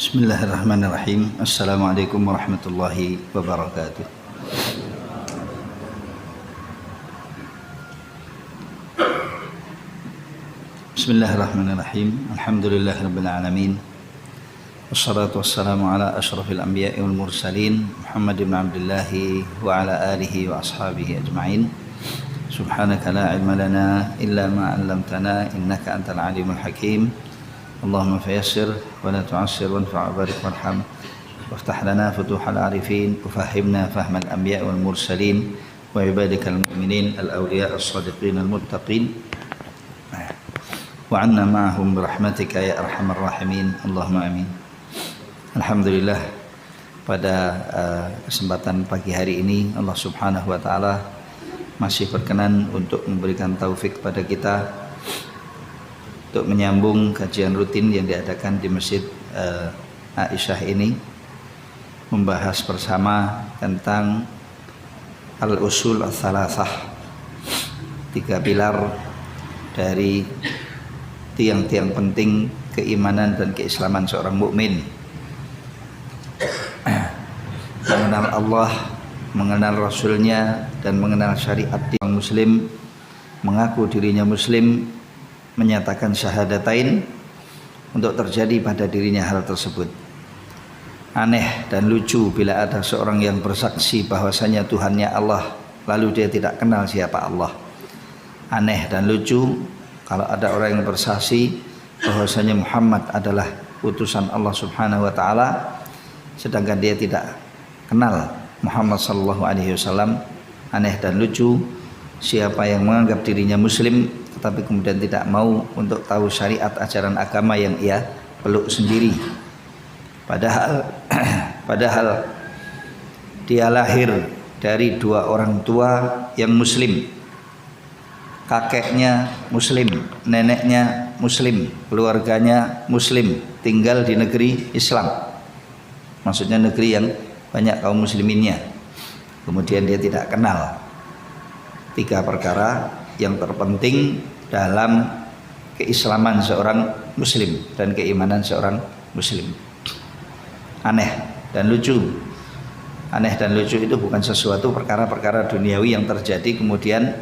Bismillahirrahmanirrahim. Assalamualaikum warahmatullahi wabarakatuh. Bismillahirrahmanirrahim. Alhamdulillahirabbil alamin. Wassalatu wassalamu ala asyrafil anbiya'i wal mursalin Muhammad ibn Abdullah wa ala alihi wa ashabihi ajma'in. Subhanaka la ilma lana illa ma 'allamtana innaka antal alimul hakim. Allahumma fayassir wa la tu'assir wanfa' wa barik warham waftah lana futuhal arifin wa fahimna fahmal anbiya wal mursalin wa ibadikal mu'minin al awliya as-sadiqin al muttaqin wa 'anna ma'ahum bi rahmatika ya arhamar rahimin. Allahumma amin. Alhamdulillah, pada kesempatan pagi hari ini Allah Subhanahu wa taala masih berkenan untuk memberikan taufik pada kita untuk menyambung kajian rutin yang diadakan di Masjid Aisyah ini, membahas bersama tentang al-usul ats-tsalatsah, 3 pilar dari tiang-tiang penting keimanan dan keislaman seorang mukmin. Mengenal Allah, mengenal Rasulnya, dan mengenal syariat yang muslim, mengaku dirinya muslim, menyatakan syahadatain untuk terjadi pada dirinya hal tersebut. Aneh dan lucu bila ada seorang yang bersaksi bahwasanya Tuhannya Allah, lalu dia tidak kenal siapa Allah. Aneh dan lucu kalau ada orang yang bersaksi bahwasanya Muhammad adalah utusan Allah Subhanahu wa taala, sedangkan dia tidak kenal Muhammad sallallahu alaihi wasallam. Aneh dan lucu siapa yang menganggap dirinya muslim tetapi kemudian tidak mau untuk tahu syariat ajaran agama yang ia peluk sendiri. Padahal dia lahir dari 2 orang tua yang muslim. Kakeknya muslim, neneknya muslim, keluarganya muslim, tinggal di negeri Islam. Maksudnya negeri yang banyak kaum musliminnya. Kemudian dia tidak kenal 3 perkara yang terpenting dalam keislaman seorang muslim dan keimanan seorang muslim. Aneh dan lucu. Aneh dan lucu itu bukan sesuatu perkara-perkara duniawi yang terjadi kemudian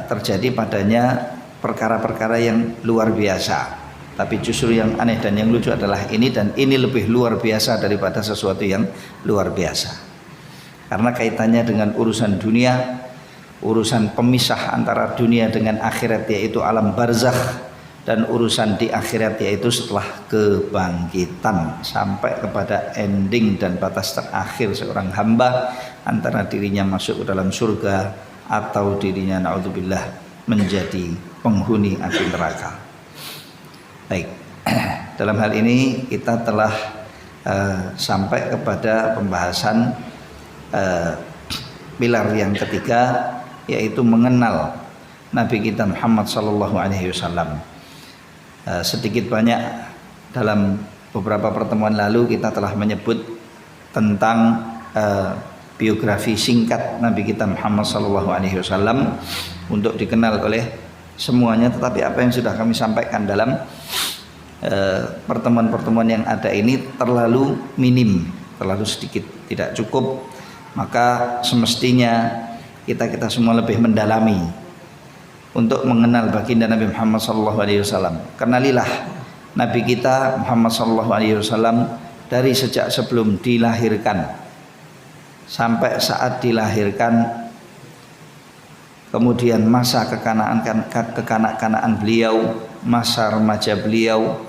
terjadi padanya perkara-perkara yang luar biasa. Tapi justru yang aneh dan yang lucu adalah ini, dan ini lebih luar biasa daripada sesuatu yang luar biasa. Karena kaitannya dengan urusan dunia, urusan pemisah antara dunia dengan akhirat yaitu alam barzakh, dan urusan di akhirat yaitu setelah kebangkitan sampai kepada ending dan batas terakhir seorang hamba antara dirinya masuk ke dalam surga atau dirinya naudzubillah menjadi penghuni api neraka. Baik, dalam hal ini kita telah sampai kepada pembahasan pilar yang ketiga, yaitu mengenal Nabi kita Muhammad sallallahu alaihi wasallam. Sedikit banyak dalam beberapa pertemuan lalu kita telah menyebut tentang biografi singkat Nabi kita Muhammad sallallahu alaihi wasallam untuk dikenal oleh semuanya. Tetapi apa yang sudah kami sampaikan dalam pertemuan-pertemuan yang ada ini terlalu minim, terlalu sedikit, tidak cukup. Maka semestinya kita semua lebih mendalami untuk mengenal baginda Nabi Muhammad SAW. Kenalilah Nabi kita Muhammad SAW dari sejak sebelum dilahirkan sampai saat dilahirkan, kemudian masa kekanak-kanaan beliau, masa remaja beliau,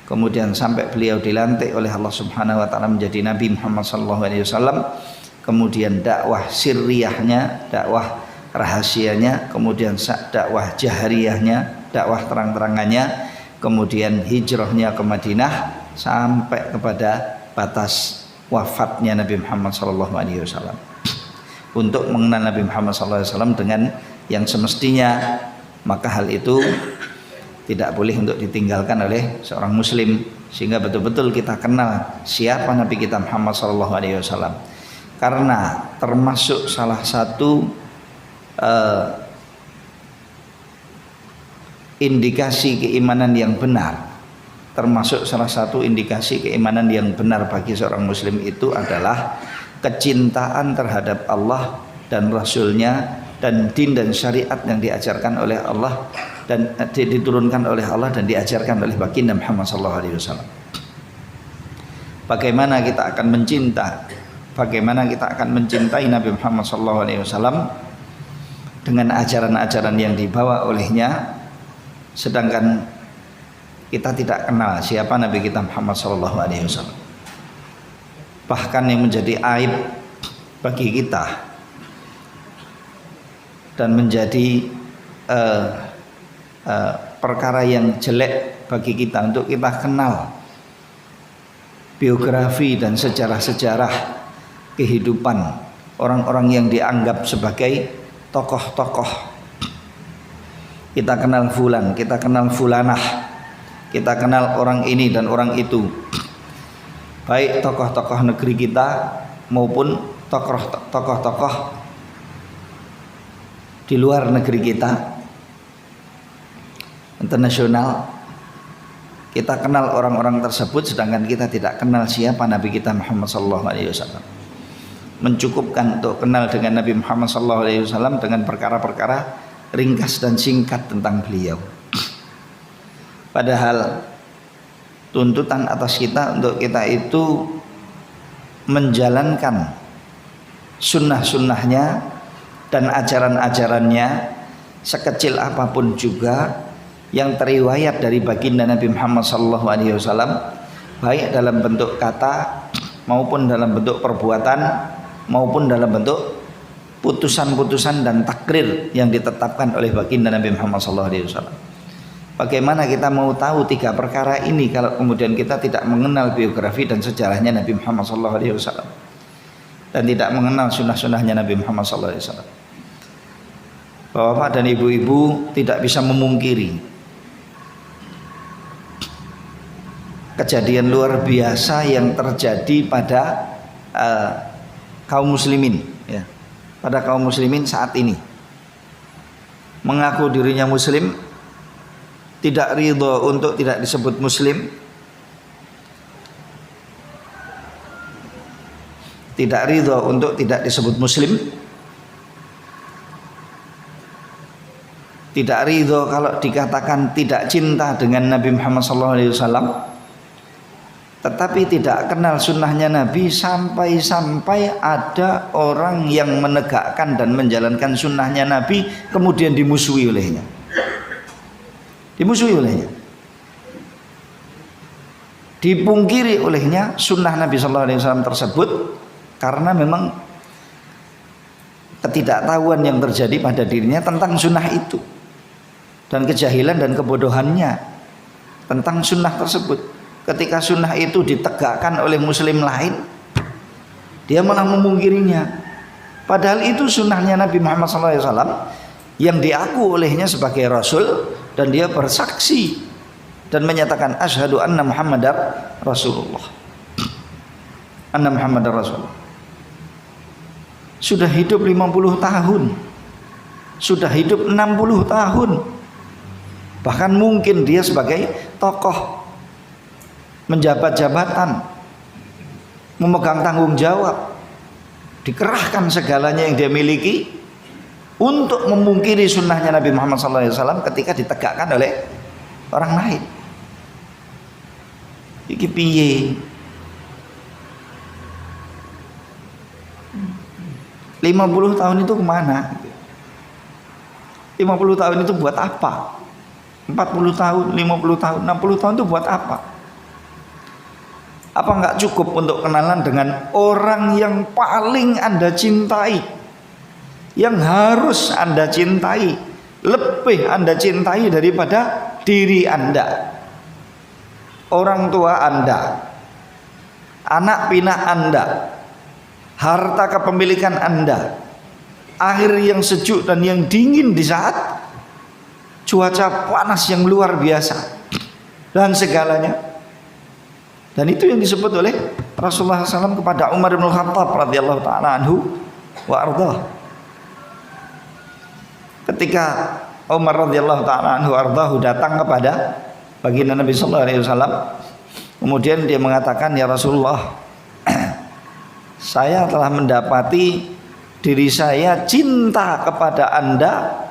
kemudian sampai beliau dilantik oleh Allah Subhanahu wa taala menjadi Nabi Muhammad SAW. Kemudian dakwah sirriyahnya, dakwah rahasianya, kemudian dakwah jahriyahnya, dakwah terang-terangannya, kemudian hijrahnya ke Madinah sampai kepada batas wafatnya Nabi Muhammad SAW. Untuk mengenal Nabi Muhammad SAW dengan yang semestinya, maka hal itu tidak boleh untuk ditinggalkan oleh seorang muslim, sehingga betul-betul kita kenal siapa Nabi kita Muhammad SAW. Karena termasuk salah satu indikasi keimanan yang benar termasuk salah satu indikasi keimanan yang benar bagi seorang muslim itu adalah kecintaan terhadap Allah dan Rasulnya dan din dan syariat yang diajarkan oleh Allah dan diturunkan oleh Allah dan diajarkan oleh baginda Muhammad SAW. Bagaimana kita akan mencintai Nabi Muhammad SAW dengan ajaran-ajaran yang dibawa olehnya, sedangkan kita tidak kenal siapa Nabi kita Muhammad SAW. Bahkan yang menjadi aib bagi kita dan menjadi perkara yang jelek bagi kita untuk kita kenal biografi dan sejarah-sejarah kehidupan orang-orang yang dianggap sebagai tokoh-tokoh. Kita kenal fulan, kita kenal fulanah, kita kenal orang ini dan orang itu, baik tokoh-tokoh negeri kita maupun tokoh-tokoh di luar negeri kita, internasional. Kita kenal orang-orang tersebut, sedangkan kita tidak kenal siapa Nabi kita Muhammad SAW. Mencukupkan untuk kenal dengan Nabi Muhammad SAW dengan perkara-perkara ringkas dan singkat tentang beliau. Padahal tuntutan atas kita untuk kita itu menjalankan sunnah-sunnahnya dan ajaran-ajarannya sekecil apapun juga yang teriwayat dari baginda Nabi Muhammad SAW, baik dalam bentuk kata maupun dalam bentuk perbuatan maupun dalam bentuk putusan-putusan dan takrir yang ditetapkan oleh baginda Nabi Muhammad SAW. Bagaimana kita mau tahu tiga perkara ini kalau kemudian kita tidak mengenal biografi dan sejarahnya Nabi Muhammad SAW dan tidak mengenal sunnah-sunnahnya Nabi Muhammad SAW. Bapak dan ibu-ibu tidak bisa memungkiri kejadian luar biasa yang terjadi pada kaum muslimin, ya, pada kaum muslimin saat ini. Mengaku dirinya muslim, tidak ridho untuk tidak disebut muslim, tidak ridho untuk tidak disebut muslim, tidak ridho kalau dikatakan tidak cinta dengan Nabi Muhammad SAW, tetapi tidak kenal sunnahnya Nabi, sampai-sampai ada orang yang menegakkan dan menjalankan sunnahnya Nabi kemudian dimusuhi olehnya. Dipungkiri olehnya sunnah Nabi SAW tersebut karena memang ketidaktahuan yang terjadi pada dirinya tentang sunnah itu dan kejahilan dan kebodohannya tentang sunnah tersebut. Ketika sunnah itu ditegakkan oleh muslim lain, dia malah memungkirinya, padahal itu sunnahnya Nabi Muhammad SAW yang diaku olehnya sebagai Rasul, dan dia bersaksi dan menyatakan asyhadu anna Muhammadar Rasulullah. Anna Muhammadar Rasulullah. Sudah hidup 50 tahun, sudah hidup 60 tahun, bahkan mungkin dia sebagai tokoh menjabat jabatan, memegang tanggung jawab, dikerahkan segalanya yang dia miliki untuk memungkiri sunnahnya Nabi Muhammad SAW ketika ditegakkan oleh orang lain. Iki piye? 50 tahun itu kemana? 50 tahun itu buat apa? 40 tahun, 50 tahun, 60 tahun itu buat apa? Apa enggak cukup untuk kenalan dengan orang yang paling Anda cintai, yang harus Anda cintai, lebih Anda cintai daripada diri Anda, orang tua Anda, anak pinak Anda, harta kepemilikan Anda, air yang sejuk dan yang dingin di saat cuaca panas yang luar biasa, dan segalanya. Dan itu yang disebut oleh Rasulullah SAW kepada Umar bin Khattab radhiyallahu ta'ala anhu wa ardhah. Ketika Umar radhiyallahu ta'ala anhu ardhahu datang kepada baginda Nabi sallallahu alaihi wasallam. Kemudian dia mengatakan, ya Rasulullah, saya telah mendapati diri saya cinta kepada Anda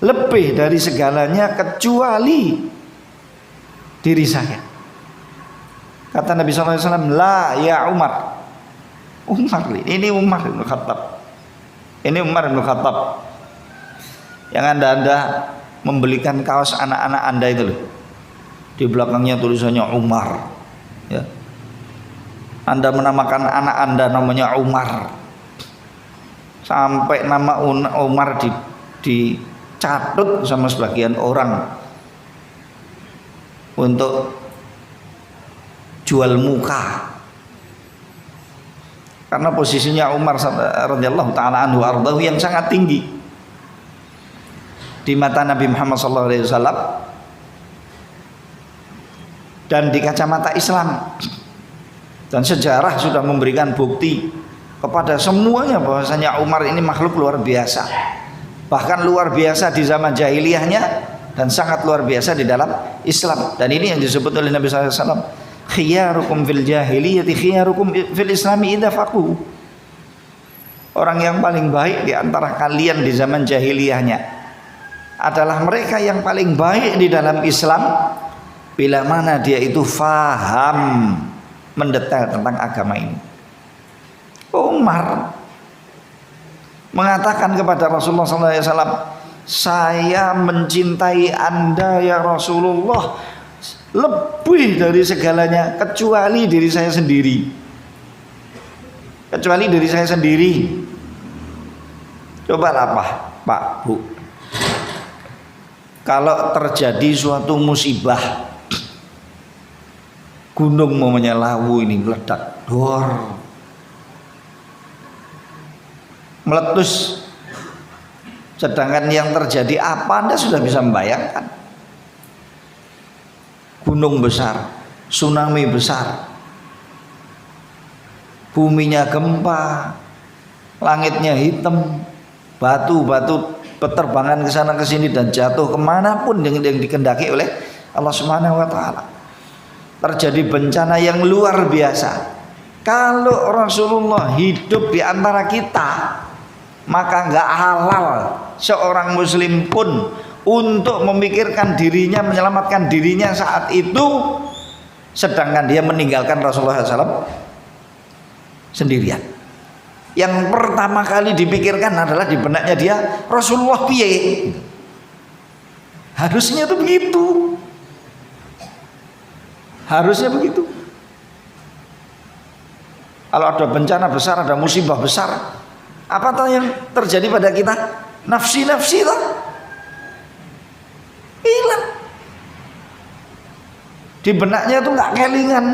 lebih dari segalanya kecuali diri saya. Kata Nabi sallallahu alaihi wasallam, la ya Umar. Umar, ini Umar bin Khattab. Ini Umar bin Khattab yang anda membelikan kaos anak-anak anda itu loh, di belakangnya tulisannya Umar, ya. Anda menamakan anak anda namanya Umar, sampai nama Umar dicatut sama sebagian orang untuk jual muka. Karena posisinya Umar radhiyallahu taala anhu ardahu yang sangat tinggi di mata Nabi Muhammad sallallahu alaihi wasallam dan di kacamata Islam. Dan sejarah sudah memberikan bukti kepada semuanya bahwasanya Umar ini makhluk luar biasa. Bahkan luar biasa di zaman jahiliyahnya dan sangat luar biasa di dalam Islam. Dan ini yang disebut oleh Nabi sallallahu alaihi wasallam, khiyarukum fil jahiliyati khiyarukum fil islami idza faqu. Orang yang paling baik di antara kalian di zaman jahiliyahnya adalah mereka yang paling baik di dalam Islam bila mana dia itu faham mendetail tentang agama ini. Umar mengatakan kepada Rasulullah SAW, saya mencintai Anda ya Rasulullah lebih dari segalanya kecuali diri saya sendiri. Kecuali diri saya sendiri. Coba apa, Pak, Bu? Kalau terjadi suatu musibah, gunung mamanya Lawu ini meledak, dor, meletus. Sedangkan yang terjadi apa, Anda sudah bisa membayangkan. Gunung besar, tsunami besar, buminya gempa, langitnya hitam, batu-batu berterbangan ke sana ke sini dan jatuh kemanapun yang dikehendaki oleh Allah Subhanahu wa Ta'ala. Terjadi bencana yang luar biasa. Kalau Rasulullah hidup di antara kita, maka nggak halal seorang muslim pun untuk memikirkan dirinya, menyelamatkan dirinya saat itu, sedangkan dia meninggalkan Rasulullah SAW sendirian. Yang pertama kali dipikirkan adalah di benaknya dia, Rasulullah piye? Harusnya itu begitu. Harusnya begitu. Kalau ada bencana besar, ada musibah besar, apa tuh yang terjadi pada kita? Nafsi-nafsi lah. Hilang. Di benaknya itu nggak kelingan,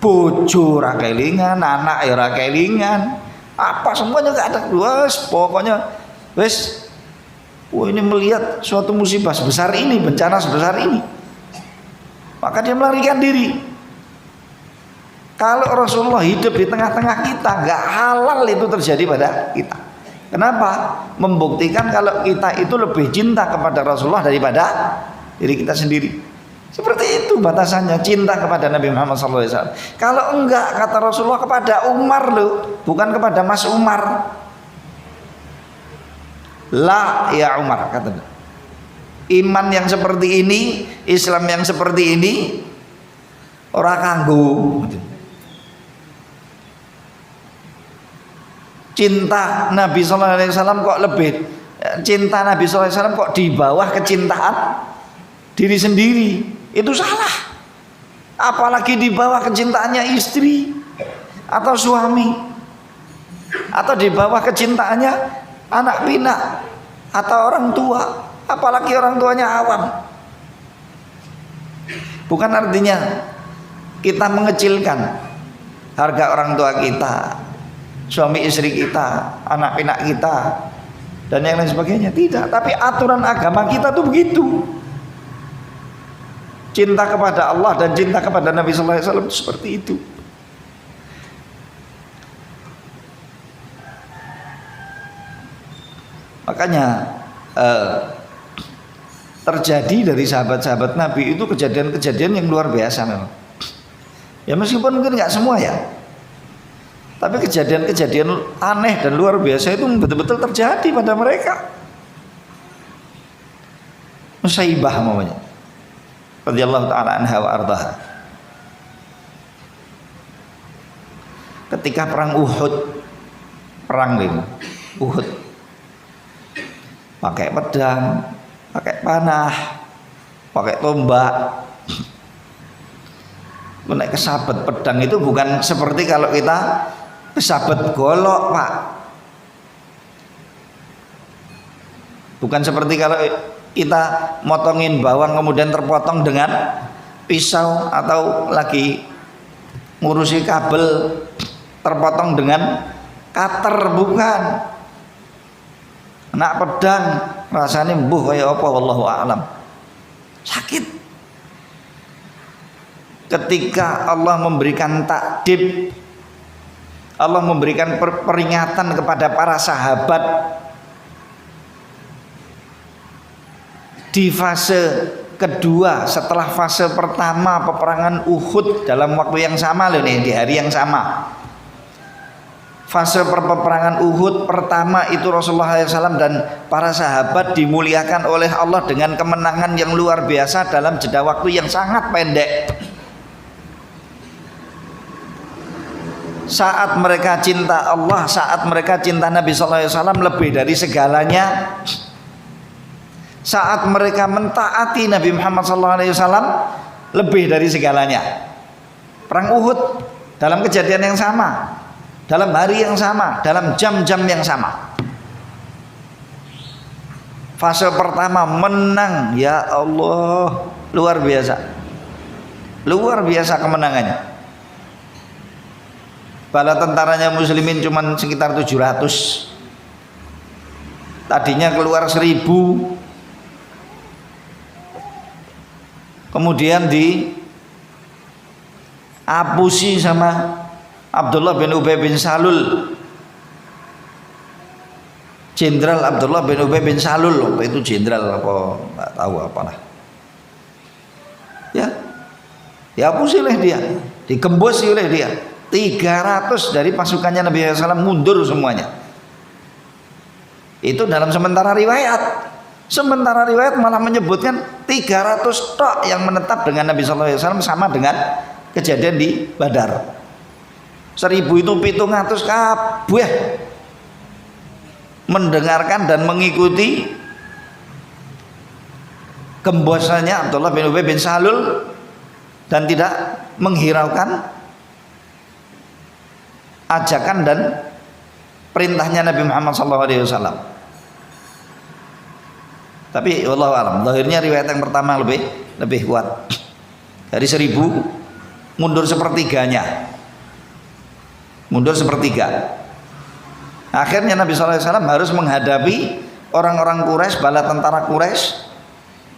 bojo ora kelingan, anak ya ora kelingan, apa semuanya nggak ada. Wes pokoknya wes, ini melihat suatu musibah sebesar ini, bencana sebesar ini, maka dia melarikan diri. Kalau Rasulullah hidup di tengah-tengah kita, nggak halal itu terjadi pada kita. Kenapa? Membuktikan kalau kita itu lebih cinta kepada Rasulullah daripada diri kita sendiri. Seperti itu batasannya cinta kepada Nabi Muhammad SAW. Kalau enggak, kata Rasulullah, kepada Umar loh, bukan kepada Mas Umar. La ya Umar, kata. Iman yang seperti ini, Islam yang seperti ini, orang kanggo. Cinta Nabi SAW kok lebih, cinta Nabi SAW kok di bawah kecintaan diri sendiri, itu salah. Apalagi di bawah kecintaannya istri atau suami, atau di bawah kecintaannya anak pinak atau orang tua, apalagi orang tuanya awam. Bukan artinya kita mengecilkan harga orang tua kita, suami istri kita, anak pinak kita, dan yang lain sebagainya. Tidak, tapi aturan agama kita tuh begitu. Cinta kepada Allah dan cinta kepada Nabi Sallallahu Alaihi Wasallam seperti itu. Makanya terjadi dari sahabat-sahabat Nabi itu kejadian-kejadian yang luar biasa memang. Ya meskipun mungkin nggak semua ya, tapi kejadian-kejadian aneh dan luar biasa itu betul-betul terjadi pada mereka. Nusaibah namanya, radhiyallahu taala anha wa ardaha. Ketika perang Uhud, Uhud, pakai pedang, pakai panah, pakai tombak. Naik kesabet pedang itu bukan seperti kalau kita kesabet golok, Pak. Bukan seperti kalau kita motongin bawang kemudian terpotong dengan pisau, atau lagi ngurusi kabel terpotong dengan cutter, bukan. Nak pedang rasanya mbuh kaya apa wallahu a'lam. Sakit. Ketika Allah memberikan takdib, Allah memberikan peringatan kepada para sahabat di fase kedua setelah fase pertama peperangan Uhud, dalam waktu yang sama loh nih, di hari yang sama. Fase peperangan Uhud pertama itu Rasulullah SAW dan para sahabat dimuliakan oleh Allah dengan kemenangan yang luar biasa dalam jeda waktu yang sangat pendek. Saat mereka cinta Allah, saat mereka cinta Nabi SAW lebih dari segalanya, saat mereka mentaati Nabi Muhammad SAW lebih dari segalanya. Perang Uhud dalam kejadian yang sama, dalam hari yang sama, dalam jam-jam yang sama. Fase pertama menang, ya Allah, luar biasa, luar biasa kemenangannya. Bala tentaranya muslimin cuma sekitar 700, tadinya keluar 1000, kemudian diapusi sama Abdullah bin Ubay bin Salul. Jenderal Abdullah bin Ubay bin Salul, waktu itu jenderal apa nggak tahu apalah. Ya, diapusi oleh dia, digembos oleh dia. 300 dari pasukannya Nabi SAW mundur semuanya. Itu dalam sementara riwayat. Sementara riwayat malah menyebutkan 300 tok yang menetap dengan Nabi SAW, sama dengan kejadian di Badar. 1000 itu 700 kabeh mendengarkan dan mengikuti gembosannya Abdullah bin Ubay bin Salul dan tidak menghiraukan ajakan dan perintahnya Nabi Muhammad SAW. Tapi wallahu a'lam, zahirnya riwayat yang pertama lebih kuat. Dari 1000 mundur sepertiganya, mundur sepertiga. Akhirnya Nabi SAW harus menghadapi orang-orang Quraisy, bala tentara Quraisy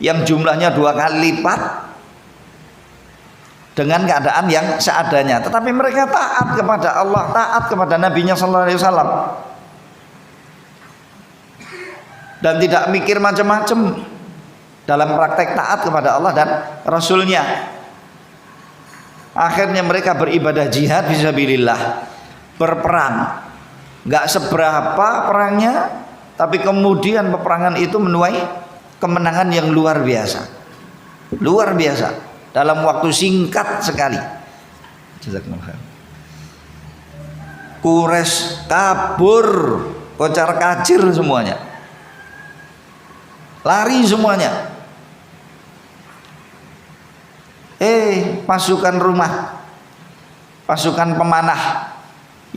yang jumlahnya 2 kali lipat, dengan keadaan yang seadanya. Tetapi mereka taat kepada Allah, taat kepada Nabi-Nya SAW, dan tidak mikir macam-macam dalam praktek taat kepada Allah dan Rasulnya. Akhirnya mereka beribadah jihad fisabilillah, berperang. Gak seberapa perangnya, tapi kemudian peperangan itu menuai kemenangan yang luar biasa, luar biasa, dalam waktu singkat sekali. Quraisy kabur, kocar kacir semuanya, lari semuanya. Pasukan rumah, pasukan pemanah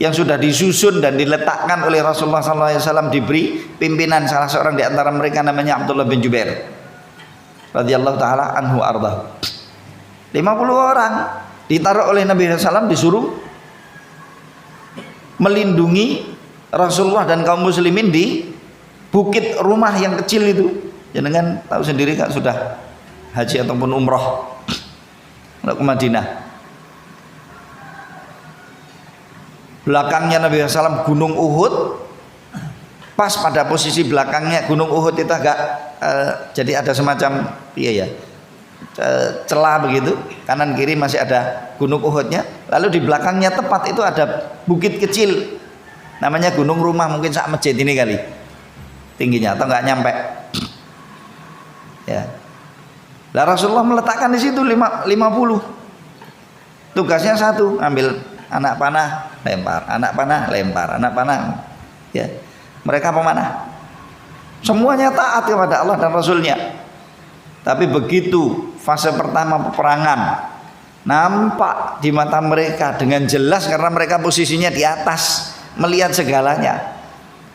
yang sudah disusun dan diletakkan oleh Rasulullah SAW, diberi pimpinan salah seorang di antara mereka namanya Abdullah bin Jubair radhiyallahu taala anhu ardah. 50 orang ditaruh oleh Nabi SAW, disuruh melindungi Rasulullah dan kaum muslimin di bukit rumah yang kecil itu. Jangan tahu sendiri kan, sudah haji ataupun umroh ke Madinah. Belakangnya Nabi SAW Gunung Uhud, pas pada posisi belakangnya Gunung Uhud itu agak jadi ada semacam iya ya celah begitu, kanan kiri masih ada gunung Uhudnya, lalu di belakangnya tepat itu ada bukit kecil namanya Gunung Rumah, mungkin sak masjid ini kali tingginya atau nggak nyampe ya. Lah Rasulullah meletakkan di situ 50. Tugasnya satu, ambil anak panah lempar, anak panah lempar, anak panah ya. Mereka pemanah, semuanya taat kepada Allah dan Rasulnya. Tapi begitu fase pertama peperangan, nampak di mata mereka dengan jelas karena mereka posisinya di atas melihat segalanya,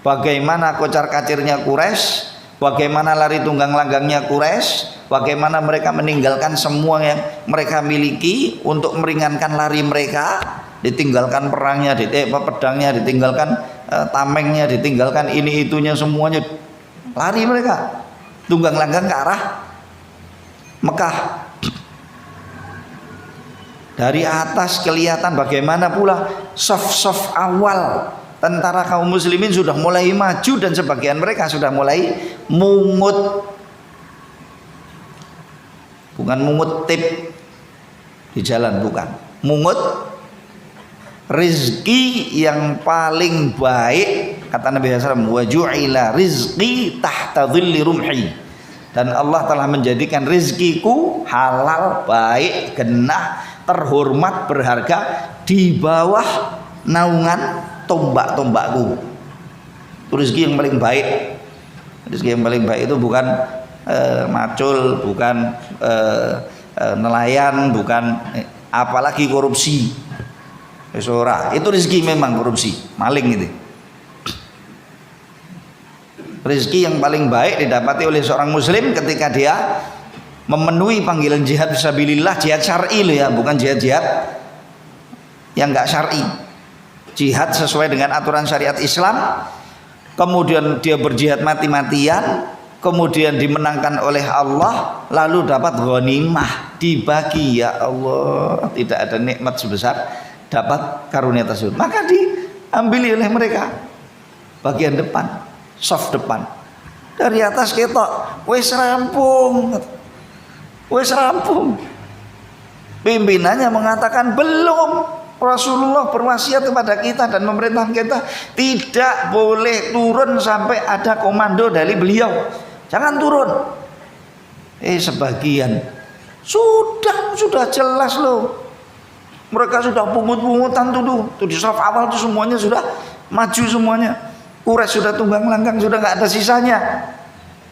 bagaimana kocar kacirnya Quraisy, bagaimana lari tunggang langgangnya Quraisy, bagaimana mereka meninggalkan semua yang mereka miliki untuk meringankan lari mereka, ditinggalkan perangnya, pedangnya, ditinggalkan tamengnya, ditinggalkan ini itunya, semuanya lari mereka tunggang langgang ke arah Mekah. Dari atas kelihatan bagaimana pula saf-saf awal tentara kaum muslimin sudah mulai maju dan sebagian mereka sudah mulai mungut, bukan mungut tip di jalan, bukan mungut rizki yang paling baik, kata Nabi SAW, wa ju'ila rizki tahta dhilli rumhi, dan Allah telah menjadikan rizkiku halal, baik, genah, terhormat, berharga di bawah naungan tombak-tombakku. Itu rezeki yang paling baik. Rezeki yang paling baik itu bukan macul, bukan nelayan, bukan apalagi korupsi. Itu rezeki memang korupsi, maling itu. Rezeki yang paling baik didapati oleh seorang muslim ketika dia memenuhi panggilan jihad fisabilillah, jihad syar'i loh ya, bukan jihad-jihad yang enggak syar'i. Jihad sesuai dengan aturan syariat Islam, kemudian dia berjihad mati-matian, kemudian dimenangkan oleh Allah, lalu dapat ghanimah, dibagi. Ya Allah, tidak ada nikmat sebesar dapat karunia tersebut. Maka diambil oleh mereka bagian depan, soft depan. Dari atas ketok, wis rampung. Wis rampung. Pimpinannya mengatakan belum. Rasulullah berwasiat kepada kita dan memerintahkan kita tidak boleh turun sampai ada komando dari beliau. Jangan turun. Sebagian sudah jelas loh. Mereka sudah pungut-pungutan tuh di saf awal tuh semuanya sudah maju semuanya. Quraisy sudah tunggang langgang, sudah nggak ada sisanya.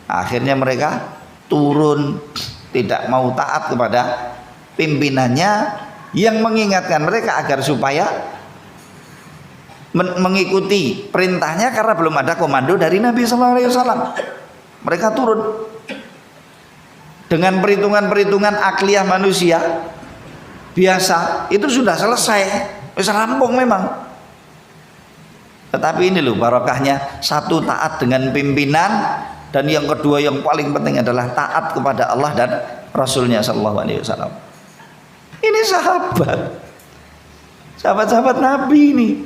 Akhirnya mereka turun, tidak mau taat kepada pimpinannya yang mengingatkan mereka agar supaya mengikuti perintahnya karena belum ada komando dari Nabi Sallallahu Alaihi Wasallam. Mereka turun dengan perhitungan-perhitungan akliyah manusia biasa itu sudah selesai, wis rampung memang. Tetapi ini loh barokahnya, satu taat dengan pimpinan, dan yang kedua yang paling penting adalah taat kepada Allah dan Rasulnya Sallallahu Alaihi Wasallam. Ini sahabat-sahabat Nabi ini.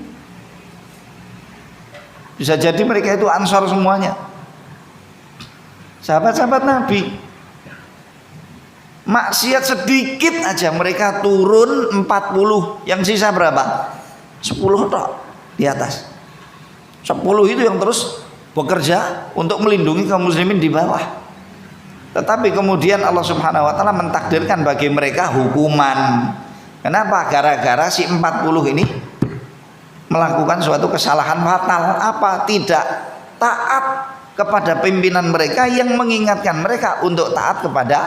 Bisa jadi mereka itu ansor semuanya, sahabat-sahabat Nabi. Maksiat sedikit aja mereka turun 40, yang sisa berapa? 10 tok di atas. 10 itu yang terus bekerja untuk melindungi kaum muslimin di bawah. Tetapi kemudian Allah Subhanahu wa taala mentakdirkan bagi mereka hukuman. Kenapa? Gara-gara si 40 ini melakukan suatu kesalahan fatal. Apa? Tidak taat kepada pimpinan mereka yang mengingatkan mereka untuk taat kepada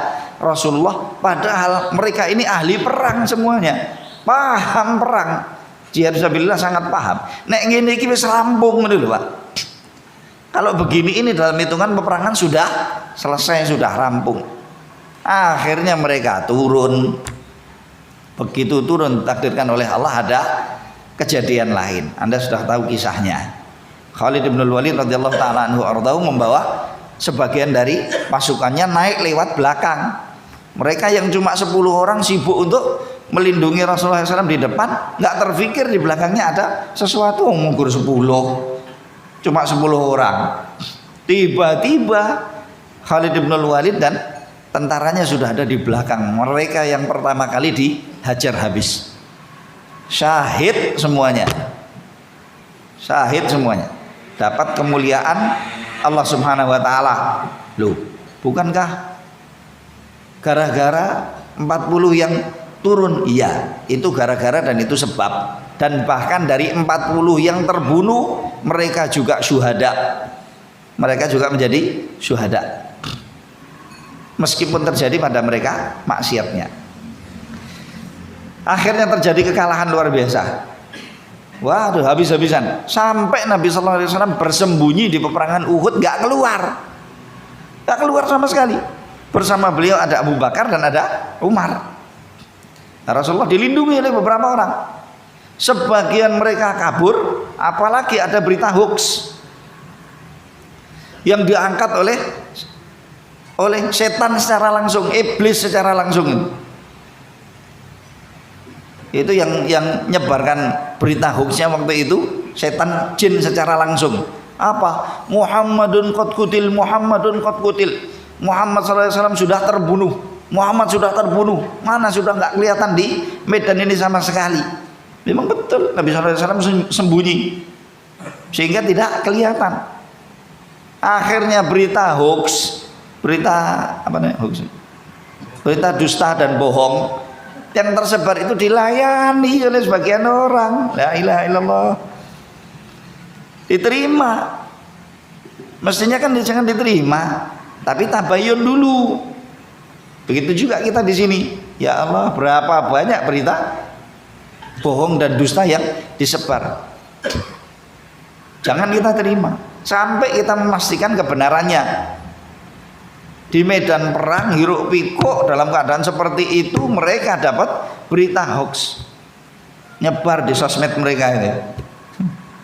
Rasulullah, padahal mereka ini ahli perang semuanya, paham perang, jihad fisabilillah sangat paham. Nek ngene iki wis rampung ngono lho, Pak. Kalau begini ini dalam hitungan peperangan sudah selesai, sudah rampung. Akhirnya mereka turun. Begitu turun takdirkan oleh Allah ada kejadian lain. Anda sudah tahu kisahnya. Khalid bin Walid radhiyallahu taala anhu ardhahu membawa sebagian dari pasukannya naik lewat belakang. Mereka yang cuma 10 orang sibuk untuk melindungi Rasulullah SAW di depan, nggak terfikir di belakangnya ada sesuatu. Mengukur 10, cuma 10 orang. Tiba-tiba Khalid bin Walid dan tentaranya sudah ada di belakang. Mereka yang pertama kali dihajar habis. Syahid semuanya. Syahid semuanya. Dapat kemuliaan Allah Subhanahu wa taala. Loh, bukankah gara-gara 40 yang turun? Iya, itu gara-gara dan itu sebab. Dan bahkan dari 40 yang terbunuh, mereka juga syuhada. Mereka juga menjadi syuhada. Meskipun terjadi pada mereka maksiatnya. Akhirnya terjadi kekalahan luar biasa. Waduh, habis-habisan. Sampai Nabi sallallahu alaihi wasallam bersembunyi di peperangan Uhud, nggak keluar sama sekali. Bersama beliau ada Abu Bakar dan ada Umar. Nah, Rasulullah dilindungi oleh beberapa orang. Sebagian mereka kabur, apalagi ada berita hoax yang diangkat oleh setan secara langsung, iblis secara langsung. Itu yang nyebarkan berita hoaxnya waktu itu setan jin secara langsung. Apa? Muhammadun qad qutil, Muhammadun qad qutil. Muhammad SAW sudah terbunuh. Muhammad sudah terbunuh. Mana sudah nggak kelihatan di medan ini sama sekali. Memang betul Nabi SAW sembunyi sehingga tidak kelihatan. Akhirnya berita hoax, berita apa namanya hoax? Berita dusta dan bohong yang tersebar itu dilayani oleh sebagian orang. La ilaha illallah. Diterima. Mestinya kan jangan diterima, tapi tabayun dulu. Begitu juga kita di sini. Ya Allah, berapa banyak berita bohong dan dusta yang disebar. Jangan kita terima sampai kita memastikan kebenarannya. Di medan perang hiruk pikuk dalam keadaan seperti itu mereka dapat berita hoax nyebar di sosmed mereka ini.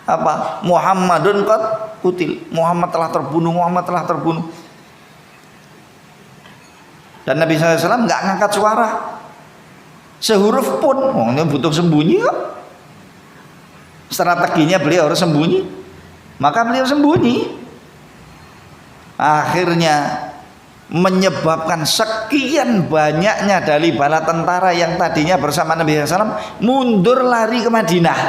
Apa? Muhammadun qad qutil. Muhammad telah terbunuh, Muhammad telah terbunuh. Dan Nabi SAW nggak ngangkat suara sehuruf pun. Oh, ini butuh sembunyi kok. Strateginya beliau harus sembunyi, maka beliau sembunyi. Akhirnya menyebabkan sekian banyaknya dari bala tentara yang tadinya bersama Nabi SAW mundur lari ke Madinah.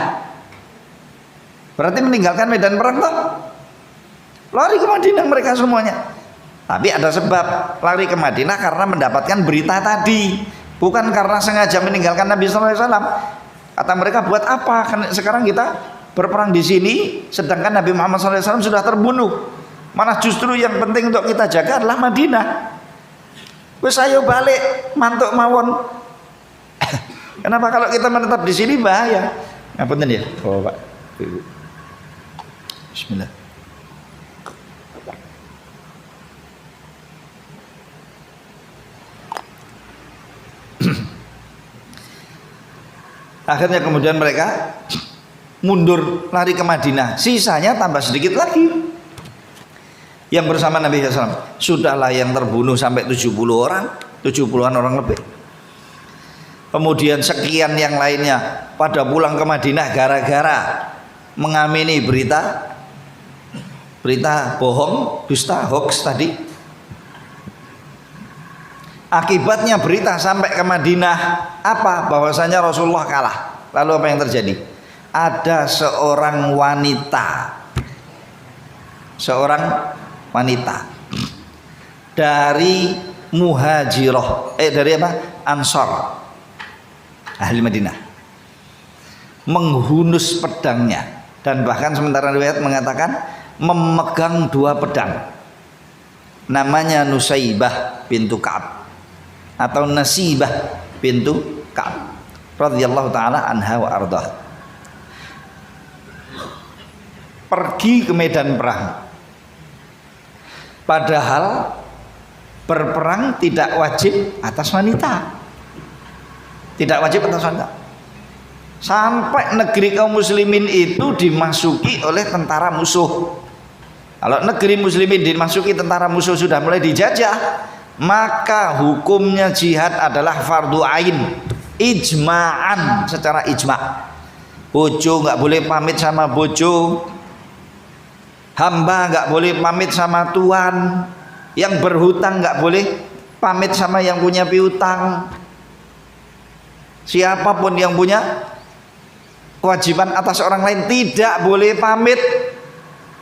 Berarti meninggalkan medan perang toh? Lari ke Madinah mereka semuanya. Tapi ada sebab lari ke Madinah karena mendapatkan berita tadi, bukan karena sengaja meninggalkan Nabi SAW. Kata mereka, buat apa? Sekarang kita berperang di sini, sedangkan Nabi Muhammad SAW sudah terbunuh. Mana justru yang penting untuk kita jaga adalah Madinah. Wes ayo balik, mantuk mawon. Kenapa kalau kita menetap di sini bahaya? Ngapunten ya, oh Pak, Ibu. Bismillah. Akhirnya kemudian mereka mundur lari ke Madinah. Sisanya tambah sedikit lagi yang bersama Nabi SAW. Sudahlah yang terbunuh sampai 70 orang, 70-an orang lebih. Kemudian sekian yang lainnya pada pulang ke Madinah gara-gara mengamini berita bohong, dusta, hoax tadi. Akibatnya berita sampai ke Madinah apa? Bahwasanya Rasulullah kalah. Lalu apa yang terjadi? Ada seorang wanita dari Muhajirah, dari apa? Ansor, ahli Madinah, menghunus pedangnya, dan bahkan sementara riwayat mengatakan memegang 2 pedang. Namanya Nusaibah bintu Ka'ab atau Nasibah bintu Ka'ab radhiyallahu taala anha wa ardhah. Pergi ke medan perang. Padahal berperang tidak wajib atas wanita. Tidak wajib atas wanita. Sampai negeri kaum muslimin itu dimasuki oleh tentara musuh. Kalau negeri muslimin dimasuki tentara musuh sudah mulai dijajah, maka hukumnya jihad adalah fardu ain, ijma'an, secara ijma'. Bojo nggak boleh pamit sama bojo, hamba nggak boleh pamit sama tuan, Yang berhutang nggak boleh pamit sama yang punya piutang. Siapapun yang punya kewajiban atas orang lain tidak boleh pamit.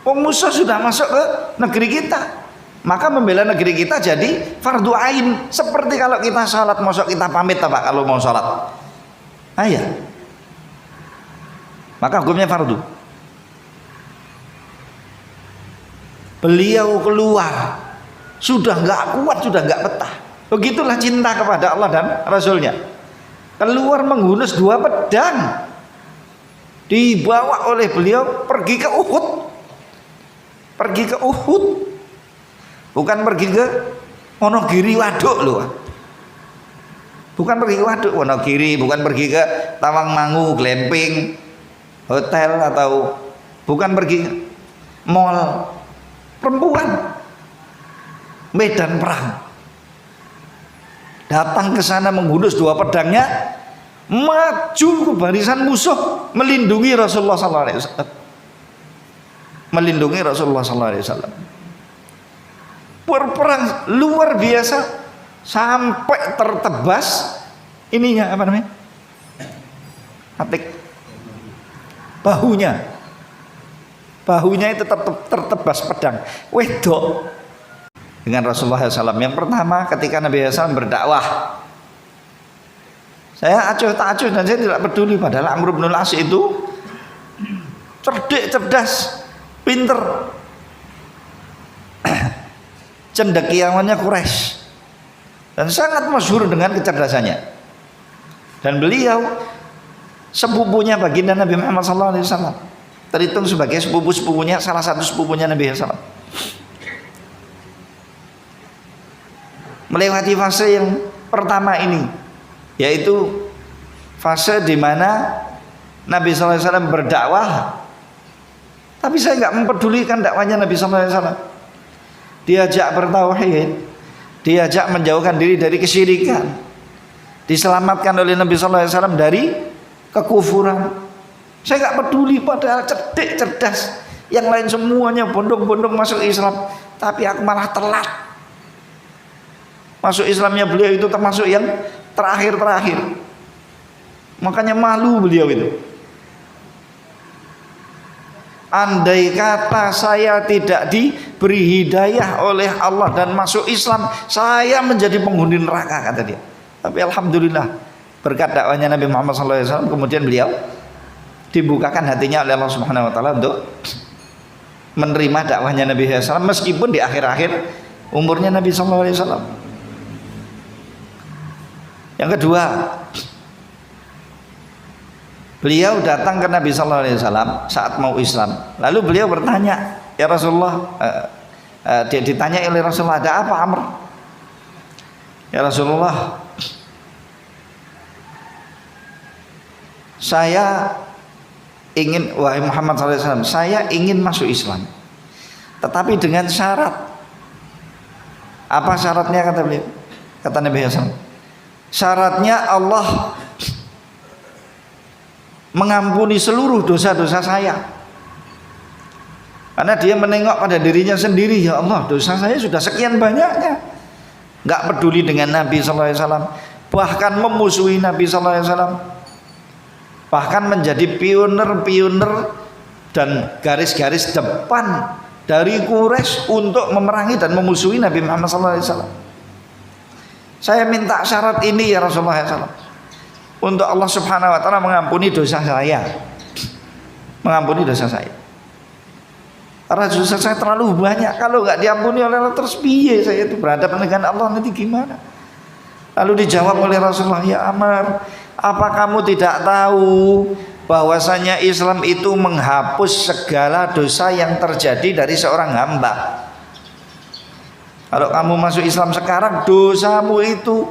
Musuh sudah masuk ke negeri kita, maka membela negeri kita jadi fardu ain. Seperti kalau kita sholat, mosok kita pamit apa kalau mau sholat? Ayah, maka hukumnya fardu. Beliau keluar, sudah nggak kuat, sudah nggak betah. Begitulah cinta kepada Allah dan Rasulnya. Keluar menghunus 2 pedang, dibawa oleh beliau pergi ke Uhud. Pergi ke Uhud, bukan pergi ke Wonogiri waduk loh. Bukan pergi ke waduk Wonogiri, bukan pergi ke Tawangmangu, glamping, hotel, atau bukan pergi ke mall. Perempuan, medan perang, datang ke sana menghunus 2 pedangnya, maju ke barisan musuh, melindungi Rasulullah SAW. Melindungi Rasulullah SAW. Berperang luar biasa sampai tertebas ininya apa namanya? Atik bahunya. Bahunya itu tertebas pedang. Wedok dengan Rasulullah SAW. Yang pertama ketika Nabi SAW berdakwah, saya acuh tak acuh dan saya tidak peduli. Padahal Amr bin Al-As itu cerdik, cerdas, pinter, cendekiawannya Quraisy dan sangat masyhur dengan kecerdasannya. Dan beliau sepupunya baginda Nabi Muhammad SAW, terhitung sebagai sepupu-sepupunya, salah satu sepupunya Nabi SAW. Melewati fase yang pertama ini, yaitu fase di mana Nabi SAW berdakwah, tapi saya nggak mempedulikan dakwanya Nabi SAW. Diajak bertauhid, diajak menjauhkan diri dari kesyirikan, diselamatkan oleh Nabi SAW dari kekufuran. Saya nggak peduli, padahal cerdik, cerdas. Yang lain semuanya bondong-bondong masuk Islam, tapi aku malah telat. Masuk Islamnya beliau itu termasuk yang terakhir-terakhir. Makanya malu beliau itu. Andai kata saya tidak diberi hidayah oleh Allah dan masuk Islam, saya menjadi penghuni neraka, kata dia. Tapi alhamdulillah berkat dakwanya Nabi Muhammad SAW, kemudian beliau dibukakan hatinya oleh Allah Subhanahu Wa Taala untuk menerima dakwahnya Nabi SAW, meskipun di akhir-akhir umurnya Nabi SAW. Yang kedua, beliau datang ke Nabi SAW saat mau Islam. Lalu beliau bertanya, ya Rasulullah, dia ditanya oleh Rasulullah, ada apa Amr? Ya Rasulullah, saya ingin, wahai Muhammad SAW, saya ingin masuk Islam, tetapi dengan syarat. Apa syaratnya, kata beliau? Kata Nabi SAW, syaratnya Allah mengampuni seluruh dosa-dosa saya. Karena dia menengok pada dirinya sendiri, ya Allah, dosa saya sudah sekian banyaknya. Gak peduli dengan Nabi SAW, bahkan memusuhi Nabi SAW, bahkan menjadi pioner-pioner dan garis-garis depan dari Quraisy untuk memerangi dan memusuhi Nabi Muhammad SAW. Saya minta syarat ini ya Rasulullah SAW, untuk Allah Subhanahu Wa Taala mengampuni dosa saya, mengampuni dosa saya. Karena dosa saya terlalu banyak, kalau nggak diampuni oleh Allah terus piye saya itu berhadapan dengan Allah nanti gimana? Lalu dijawab oleh Rasulullah, ya Amr, apa kamu tidak tahu bahwasanya Islam itu menghapus segala dosa yang terjadi dari seorang hamba? Kalau kamu masuk Islam sekarang, dosamu itu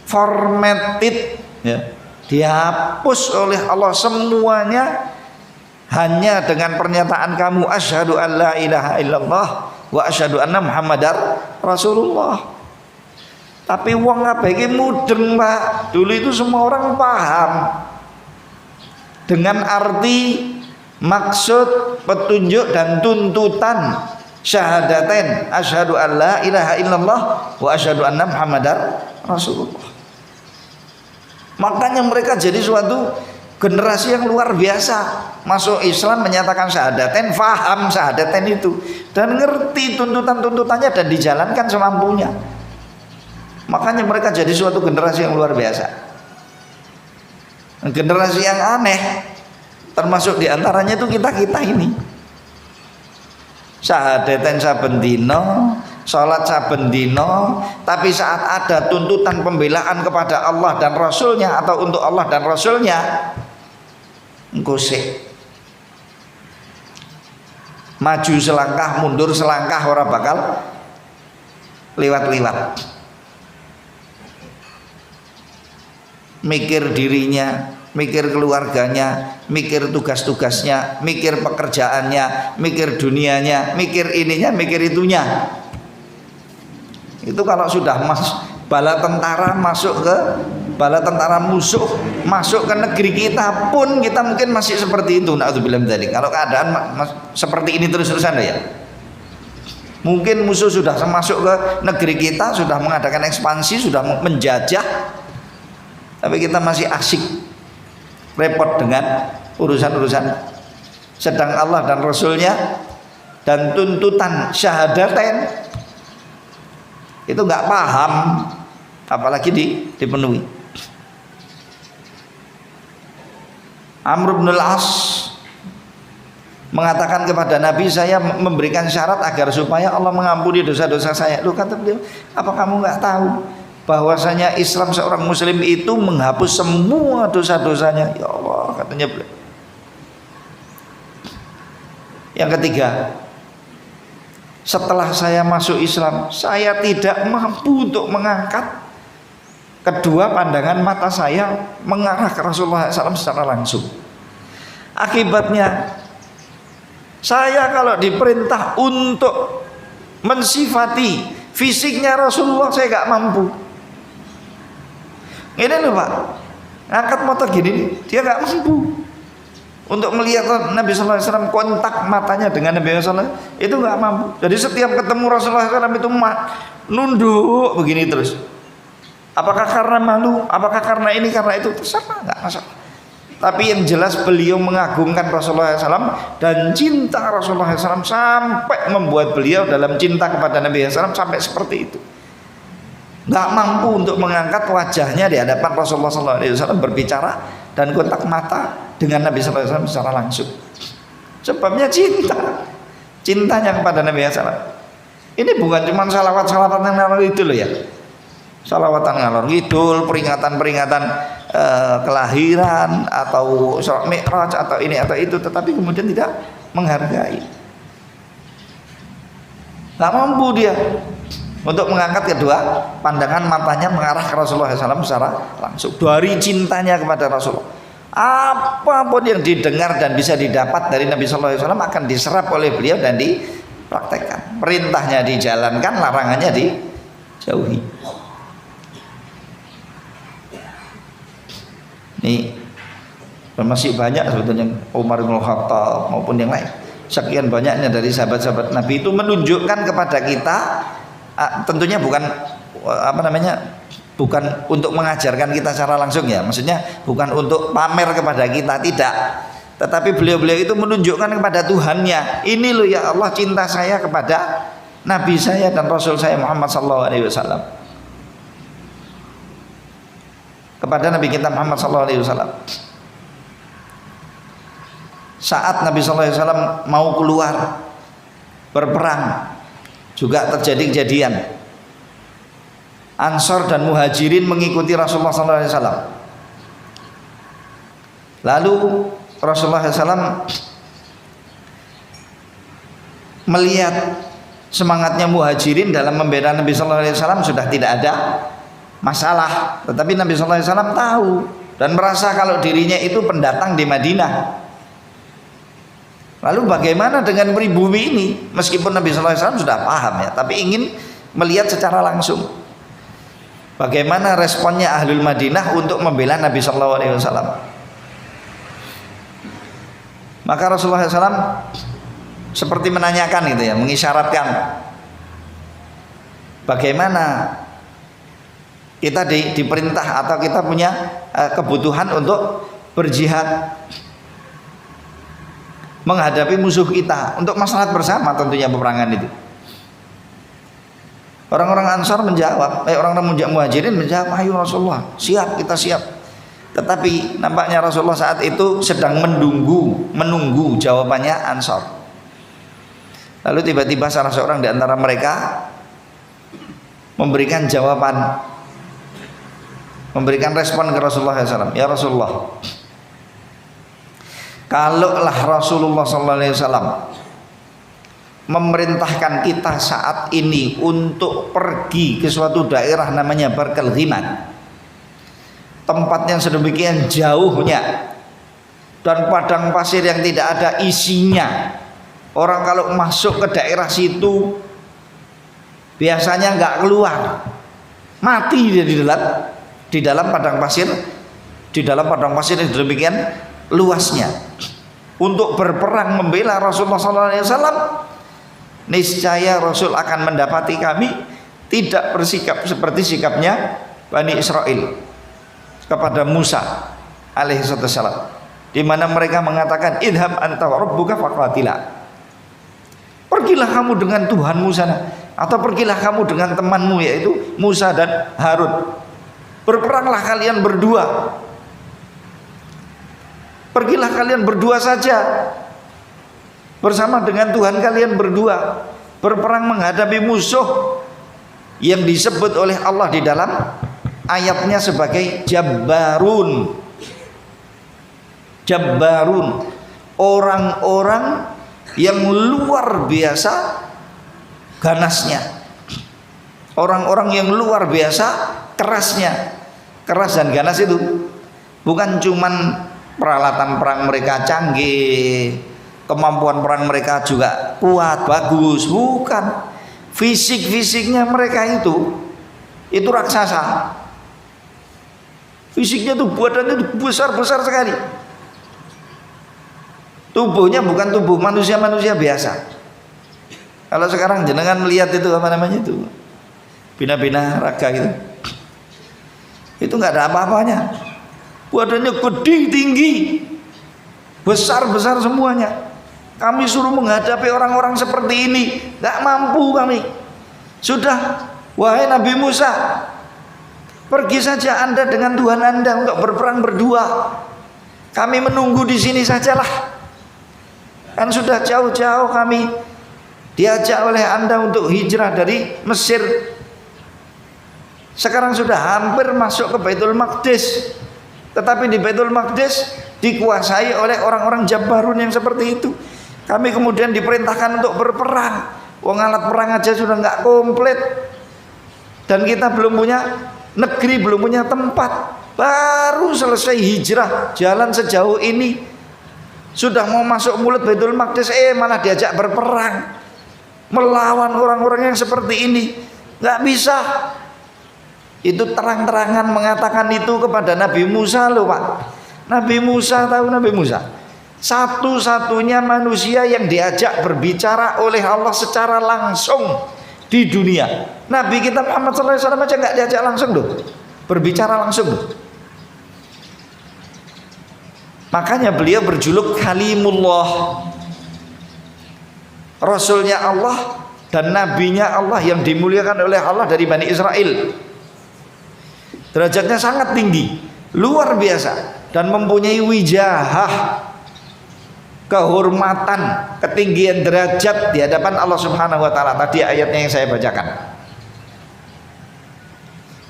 formatted, ya, dihapus oleh Allah semuanya, hanya dengan pernyataan kamu asyhadu an la ilaha illallah wa asyhadu anna muhammadar rasulullah. Tapi wong ngabeki mudeng, Pak. Dulu itu semua orang paham dengan arti, maksud, petunjuk dan tuntutan Syahadatain, asyhadu an la ilaha illallah wa asyhadu anna Muhammadar Rasulullah. Makanya mereka jadi suatu generasi yang luar biasa. Masuk Islam menyatakan syahadatain, faham syahadatain itu dan ngerti tuntutan-tuntutannya dan dijalankan semampunya. Makanya mereka jadi suatu generasi yang luar biasa. Generasi yang aneh, termasuk diantaranya itu kita ini. Syahadatain saben dina, salat saben dina, tapi saat ada tuntutan pembelaan kepada Allah dan Rasulnya atau untuk Allah dan Rasulnya, engko sik maju selangkah mundur selangkah, ora bakal liwat-liwat. Mikir dirinya, mikir keluarganya, mikir tugas-tugasnya, mikir pekerjaannya, mikir dunianya, mikir ininya, mikir itunya. Itu kalau sudah bala tentara masuk ke bala tentara musuh masuk ke negeri kita pun kita mungkin masih seperti itu. Na'udzubillah min dzalik. Kalau keadaan seperti ini terus-terusan ya. Mungkin musuh sudah masuk ke negeri kita, sudah mengadakan ekspansi, sudah menjajah, tapi kita masih asik repot dengan urusan-urusan. Sedang Allah dan Rasulnya dan tuntutan syahadatain itu nggak paham, apalagi dipenuhi. Amr bin al-As mengatakan kepada Nabi, saya memberikan syarat agar supaya Allah mengampuni dosa-dosa saya. Lu kata beliau, apa kamu nggak tahu bahwasanya Islam seorang muslim itu menghapus semua dosa-dosanya? Ya Allah, katanya beliau. Yang ketiga, setelah saya masuk Islam, saya tidak mampu untuk mengangkat kedua pandangan mata saya mengarah ke Rasulullah SAW secara langsung. Akibatnya, saya kalau diperintah untuk mensifati fisiknya Rasulullah, saya gak mampu. Ini loh Pak, angkat motor gini, dia gak mampu. Untuk melihat Nabi SAW, kontak matanya dengan Nabi SAW, itu gak mampu. Jadi setiap ketemu Rasulullah SAW itu nunduk begini terus. Apakah karena malu, apakah karena ini, karena itu, terserah, gak masalah. Tapi yang jelas beliau mengagungkan Rasulullah SAW dan cinta Rasulullah SAW sampai membuat beliau dalam cinta kepada Nabi SAW sampai seperti itu. Gak mampu untuk mengangkat wajahnya di hadapan Rasulullah SAW berbicara dan kontak mata dengan Nabi SAW secara langsung. Sebabnya cinta, cintanya kepada Nabi SAW. Ini bukan cuma salawat-salawatan yang ngalor itu loh ya. Salawatan ngalor ngidul, peringatan-peringatan kelahiran atau Isra Mi'raj atau ini atau itu, tetapi kemudian tidak menghargai. Gak mampu dia untuk mengangkat kedua pandangan matanya mengarah ke Rasulullah SAW secara langsung dari cintanya kepada Rasulullah. Apapun yang didengar dan bisa didapat dari Nabi SAW akan diserap oleh beliau dan dipraktekkan. Perintahnya dijalankan, larangannya dijauhi. Ini masih banyak sebetulnya Umar bin Khattab maupun yang lain. Sekian banyaknya dari sahabat-sahabat Nabi itu menunjukkan kepada kita, tentunya bukan bukan untuk mengajarkan kita secara langsung ya, maksudnya bukan untuk pamer kepada kita, tidak, tetapi beliau-beliau itu menunjukkan kepada Tuhannya, ini loh ya Allah cinta saya kepada Nabi saya dan Rasul saya Muhammad SAW, kepada Nabi kita Muhammad SAW. Saat Nabi SAW mau keluar berperang, juga terjadi kejadian Ansor dan Muhajirin mengikuti Rasulullah SAW. Lalu Rasulullah SAW melihat semangatnya Muhajirin dalam membela Nabi SAW sudah tidak ada masalah, tetapi Nabi SAW tahu dan merasa kalau dirinya itu pendatang di Madinah. Lalu bagaimana dengan pribumi ini? Meskipun Nabi SAW sudah paham ya, tapi ingin melihat secara langsung bagaimana responnya Ahlul Madinah untuk membela Nabi SAW. Maka Rasulullah SAW seperti menanyakan gitu ya, mengisyaratkan bagaimana kita diperintah atau kita punya kebutuhan untuk berjihad menghadapi musuh kita untuk maslahat bersama tentunya peperangan itu. Orang-orang Ansar menjawab, orang-orang Muhajirin menjawab, ayo Rasulullah, siap, kita siap. Tetapi nampaknya Rasulullah saat itu sedang menunggu jawabannya Ansar. Lalu tiba-tiba salah seorang di antara mereka memberikan jawaban, memberikan respon ke Rasulullah SAW. Ya Rasulullah, kalaulah Rasulullah SAW memerintahkan kita saat ini untuk pergi ke suatu daerah namanya Barkal Ghiman, tempat yang sedemikian jauhnya dan padang pasir yang tidak ada isinya, orang kalau masuk ke daerah situ biasanya nggak keluar, mati dia di dalam padang pasir, yang demikian luasnya. Untuk berperang membela Rasulullah SAW, niscaya Rasul akan mendapati kami tidak bersikap seperti sikapnya Bani Israel kepada Musa alaihissalam, di mana mereka mengatakan idham anta wa rabbuka faqatila, pergilah kamu dengan Tuhanmu sana, atau pergilah kamu dengan temanmu yaitu Musa dan Harun, berperanglah kalian berdua, pergilah kalian berdua saja bersama dengan Tuhan kalian berdua, berperang menghadapi musuh yang disebut oleh Allah di dalam ayatnya sebagai Jabbarun. Jabbarun, orang-orang yang luar biasa ganasnya, orang-orang yang luar biasa kerasnya. Keras dan ganas itu bukan cuman peralatan perang mereka canggih, kemampuan perang mereka juga kuat, bagus, bukan. Fisik-fisiknya mereka itu raksasa. Fisiknya tuh badannya itu besar-besar sekali. Tubuhnya bukan tubuh manusia-manusia biasa. Kalau sekarang jenengan melihat itu apa namanya itu, bina-bina raga itu nggak ada apa-apanya. Badannya gede, tinggi, besar-besar semuanya. Kami suruh menghadapi orang-orang seperti ini, nggak mampu kami. Sudah, wahai Nabi Musa, pergi saja Anda dengan Tuhan Anda untuk berperang berdua. Kami menunggu di sini sajalah. Kan sudah jauh-jauh kami diajak oleh Anda untuk hijrah dari Mesir. Sekarang sudah hampir masuk ke Baitul Maqdis, tetapi di Baitul Maqdis dikuasai oleh orang-orang Jabbarun yang seperti itu. Kami kemudian diperintahkan untuk berperang. Wong alat perang aja sudah nggak komplit, dan kita belum punya negeri, belum punya tempat. Baru selesai hijrah, jalan sejauh ini, sudah mau masuk mulut Baitul Maqdis, malah diajak berperang melawan orang-orang yang seperti ini. Nggak bisa. Itu terang-terangan mengatakan itu kepada Nabi Musa loh Pak. Nabi Musa, tahu Nabi Musa? Satu-satunya manusia yang diajak berbicara oleh Allah secara langsung di dunia. Nabi kita Muhammad SAW aja nggak diajak langsung loh, berbicara langsung loh. Makanya beliau berjuluk Kalimullah, Rasulnya Allah dan Nabinya Allah yang dimuliakan oleh Allah dari Bani Israel. Derajatnya sangat tinggi, luar biasa, dan mempunyai wijahah, kehormatan, ketinggian derajat di hadapan Allah Subhanahu wa taala. Tadi ayatnya yang saya bacakan.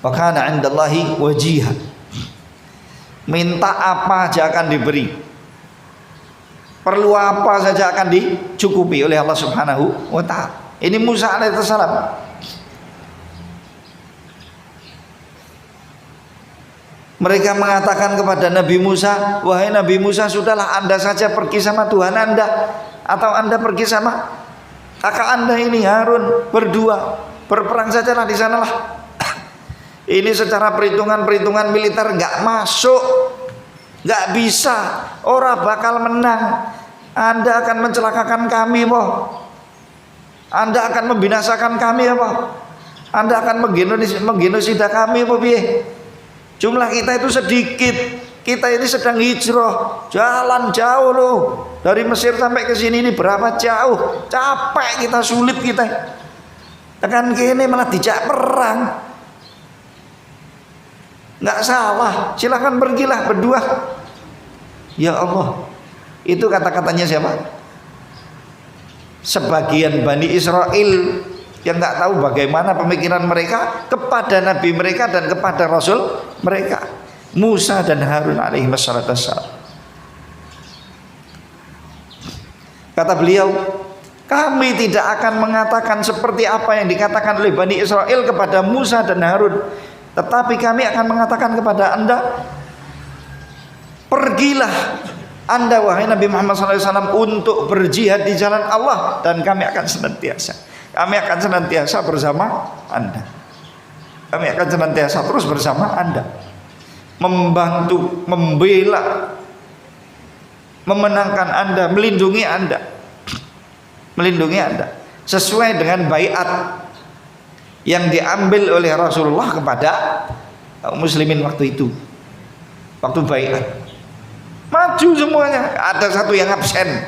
Wa kana 'indallahi wajiha. Minta apa saja akan diberi. Perlu apa saja akan dicukupi oleh Allah Subhanahu wa taala. Ini Musa alaihissalam. Mereka mengatakan kepada Nabi Musa, wahai Nabi Musa, sudahlah Anda saja pergi sama Tuhan Anda, atau Anda pergi sama kakak Anda ini Harun, berdua berperang sajalah di sanalah. Ini secara perhitungan militer nggak masuk, nggak bisa, ora bakal menang. Anda akan mencelakakan kami apa? Anda akan membinasakan kami apa? Anda akan menggenosida kami apa piye? Jumlah kita itu sedikit. Kita ini sedang hijrah, jalan jauh loh. Dari Mesir sampai ke sini ini berapa jauh? Capek kita, sulit kita. Tekan kene malah dijak perang. Nggak salah, silahkan pergilah berdua. Ya Allah, itu kata-katanya siapa? Sebagian Bani Israel yang nggak tahu bagaimana pemikiran mereka kepada Nabi mereka dan kepada Rasul mereka, Musa dan Harun alaihi wassalam. Kata beliau, kami tidak akan mengatakan seperti apa yang dikatakan oleh Bani Israel kepada Musa dan Harun, tetapi kami akan mengatakan kepada Anda, pergilah Anda wahai Nabi Muhammad SAW untuk berjihad di jalan Allah, dan kami akan senantiasa bersama Anda. Kami akan senantiasa terus bersama Anda, membantu, membela, memenangkan Anda, melindungi Anda sesuai dengan baiat yang diambil oleh Rasulullah kepada kaum muslimin waktu itu. Waktu baiat maju semuanya, ada satu yang absen,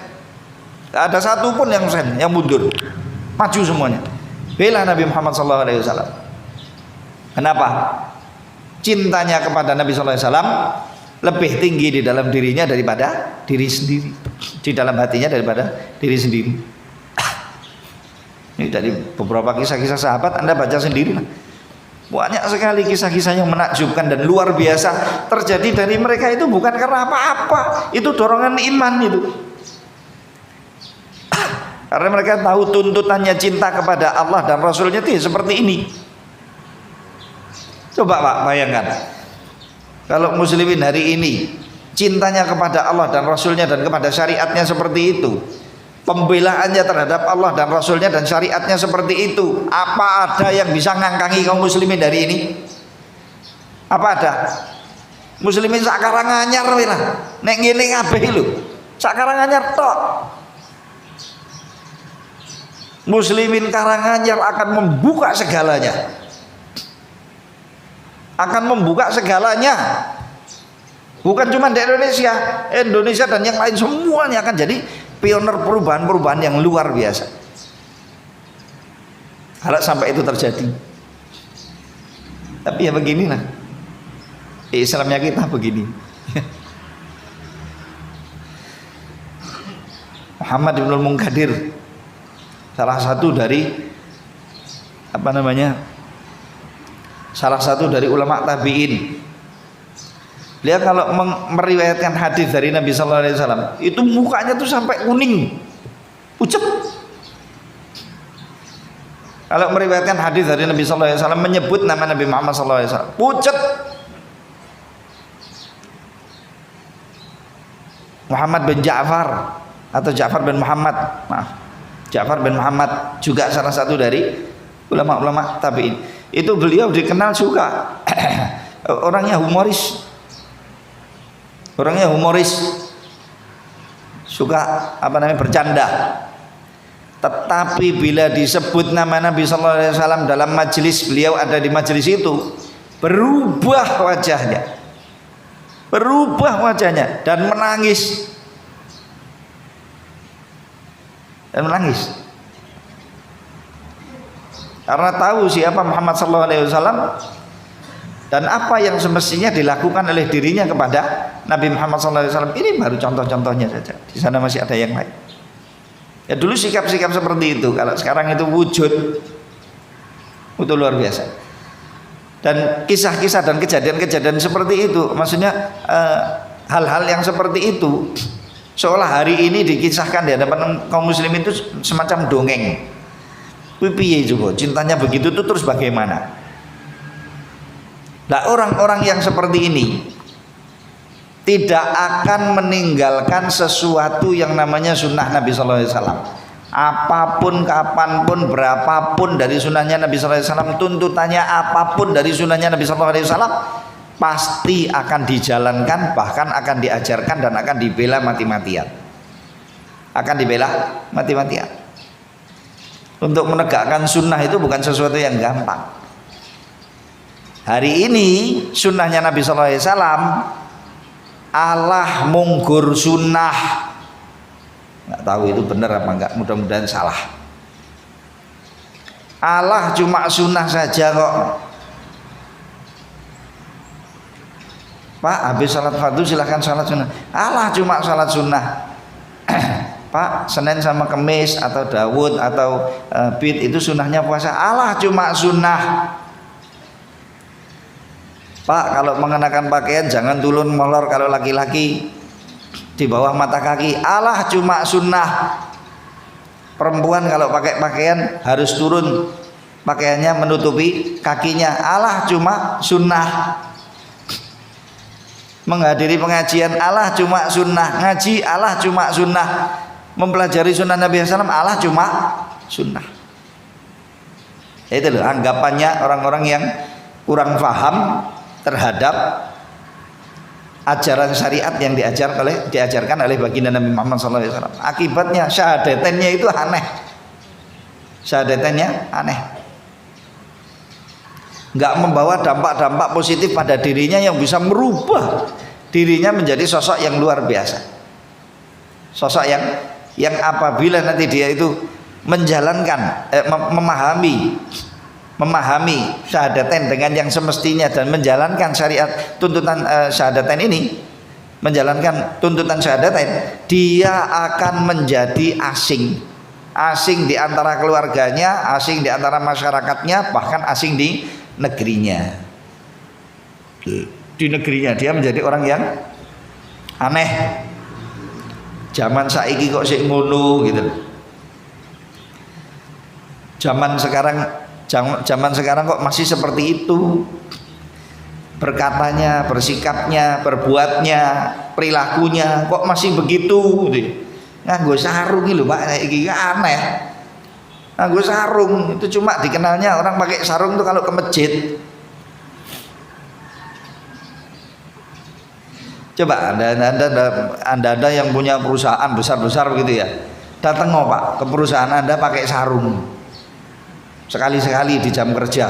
tak ada satu pun yang absen, yang mundur, maju semuanya bela Nabi Muhammad SAW. Kenapa? Cintanya kepada Nabi SAW lebih tinggi di dalam dirinya daripada diri sendiri, di dalam hatinya daripada diri sendiri. Ini dari beberapa kisah-kisah sahabat, Anda baca sendiri lah. Banyak sekali kisah-kisah yang menakjubkan dan luar biasa terjadi dari mereka. Itu bukan karena apa-apa, itu dorongan iman itu. Karena mereka tahu tuntutannya cinta kepada Allah dan Rasulnya itu seperti ini. Coba Pak bayangkan, kalau muslimin hari ini cintanya kepada Allah dan Rasulnya dan kepada syariatnya seperti itu, pembelaannya terhadap Allah dan Rasulnya dan syariatnya seperti itu, apa ada yang bisa ngangkangi kaum muslimin dari ini? Apa ada? Muslimin sakarang anyar lah, nek ngene kabeh lho, sakarang anyar tok. Muslimin Karanganyar akan membuka segalanya, bukan cuma di Indonesia dan yang lain, semuanya akan jadi pionir perubahan-perubahan yang luar biasa. Harap sampai itu terjadi. Tapi ya beginilah Islamnya kita begini. Muhammad bin Munkadir, salah satu dari ulama tabi'in. Dia kalau meriwayatkan hadis dari Nabi sallallahu alaihi wasallam, itu mukanya tuh sampai kuning, pucet. Kalau meriwayatkan hadis dari Nabi sallallahu alaihi wasallam, menyebut nama Nabi Muhammad sallallahu alaihi wasallam, pucet. Muhammad bin Ja'far atau Ja'far bin Muhammad, Ja'far bin Muhammad juga salah satu dari ulama-ulama tabi'in. Itu beliau dikenal juga orangnya humoris, suka bercanda. Tetapi bila disebut nama Nabi sallallahu alaihi wasallam dalam majelis, beliau ada di majelis itu, berubah wajahnya dan menangis. Karena tahu siapa Muhammad sallallahu alaihi wasallam dan apa yang semestinya dilakukan oleh dirinya kepada Nabi Muhammad sallallahu alaihi wasallam. Ini baru contoh-contohnya saja. Di sana masih ada yang lain. Ya dulu sikap-sikap seperti itu, kalau sekarang itu wujud, itu luar biasa. Dan kisah-kisah dan kejadian-kejadian seperti itu, maksudnya hal-hal yang seperti itu seolah hari ini dikisahkan di hadapan kaum muslimin itu semacam dongeng. Piye juga cintanya begitu itu terus bagaimana? Nah, orang-orang yang seperti ini tidak akan meninggalkan sesuatu yang namanya sunnah Nabi sallallahu alaihi wasallam. Apapun, kapanpun, berapapun dari sunnahnya Nabi sallallahu alaihi wasallam, tuntutannya apapun dari sunnahnya Nabi sallallahu alaihi wasallam, pasti akan dijalankan, bahkan akan diajarkan dan akan dibela mati-matian. akan dibela mati-matian. Untuk menegakkan sunnah itu bukan sesuatu yang gampang. Hari ini sunnahnya Nabi Sallallahu Alaihi Wasallam, Allah munggur sunnah. Nggak tahu itu benar apa enggak, mudah-mudahan salah. Allah cuma sunnah saja kok. Pak, habis salat fardu silahkan salat sunnah. Allah cuma salat sunnah. Pak, Senin sama Kemis atau Daud atau Bid itu sunnahnya puasa. Allah cuma sunnah. Pak, kalau mengenakan pakaian jangan turun molor kalau laki-laki di bawah mata kaki. Allah cuma sunnah. Perempuan kalau pakai pakaian harus turun pakaiannya menutupi kakinya. Allah cuma sunnah. Menghadiri pengajian Allah cuma sunnah. Ngaji Allah cuma sunnah. Mempelajari sunnah Nabi SAW Allah cuma sunnah. Itu loh anggapannya orang-orang yang kurang paham terhadap ajaran syariat yang diajarkan oleh baginda Nabi Muhammad SAW. Akibatnya syahadatannya itu aneh. Syahadatannya aneh. Nggak membawa dampak-dampak positif pada dirinya yang bisa merubah dirinya menjadi sosok yang luar biasa. Sosok yang apabila nanti dia itu menjalankan memahami syahadatain dengan yang semestinya dan menjalankan syariat tuntutan syahadatain ini, menjalankan tuntutan syahadatain, dia akan menjadi asing di antara keluarganya, asing di antara masyarakatnya, bahkan asing di negerinya. Di negerinya dia menjadi orang yang aneh. Zaman saiki kok sik ngono gitu. Zaman sekarang kok masih seperti itu. Berkatanya, bersikapnya, berbuatnya, perilakunya kok masih begitu gitu. Nganggo sarung lho Pak, iki aneh. Nganggo sarung itu cuma dikenalnya orang pakai sarung itu kalau ke masjid. Coba anda yang punya perusahaan besar-besar begitu ya, datang Pak ke perusahaan Anda pakai sarung sekali-sekali di jam kerja,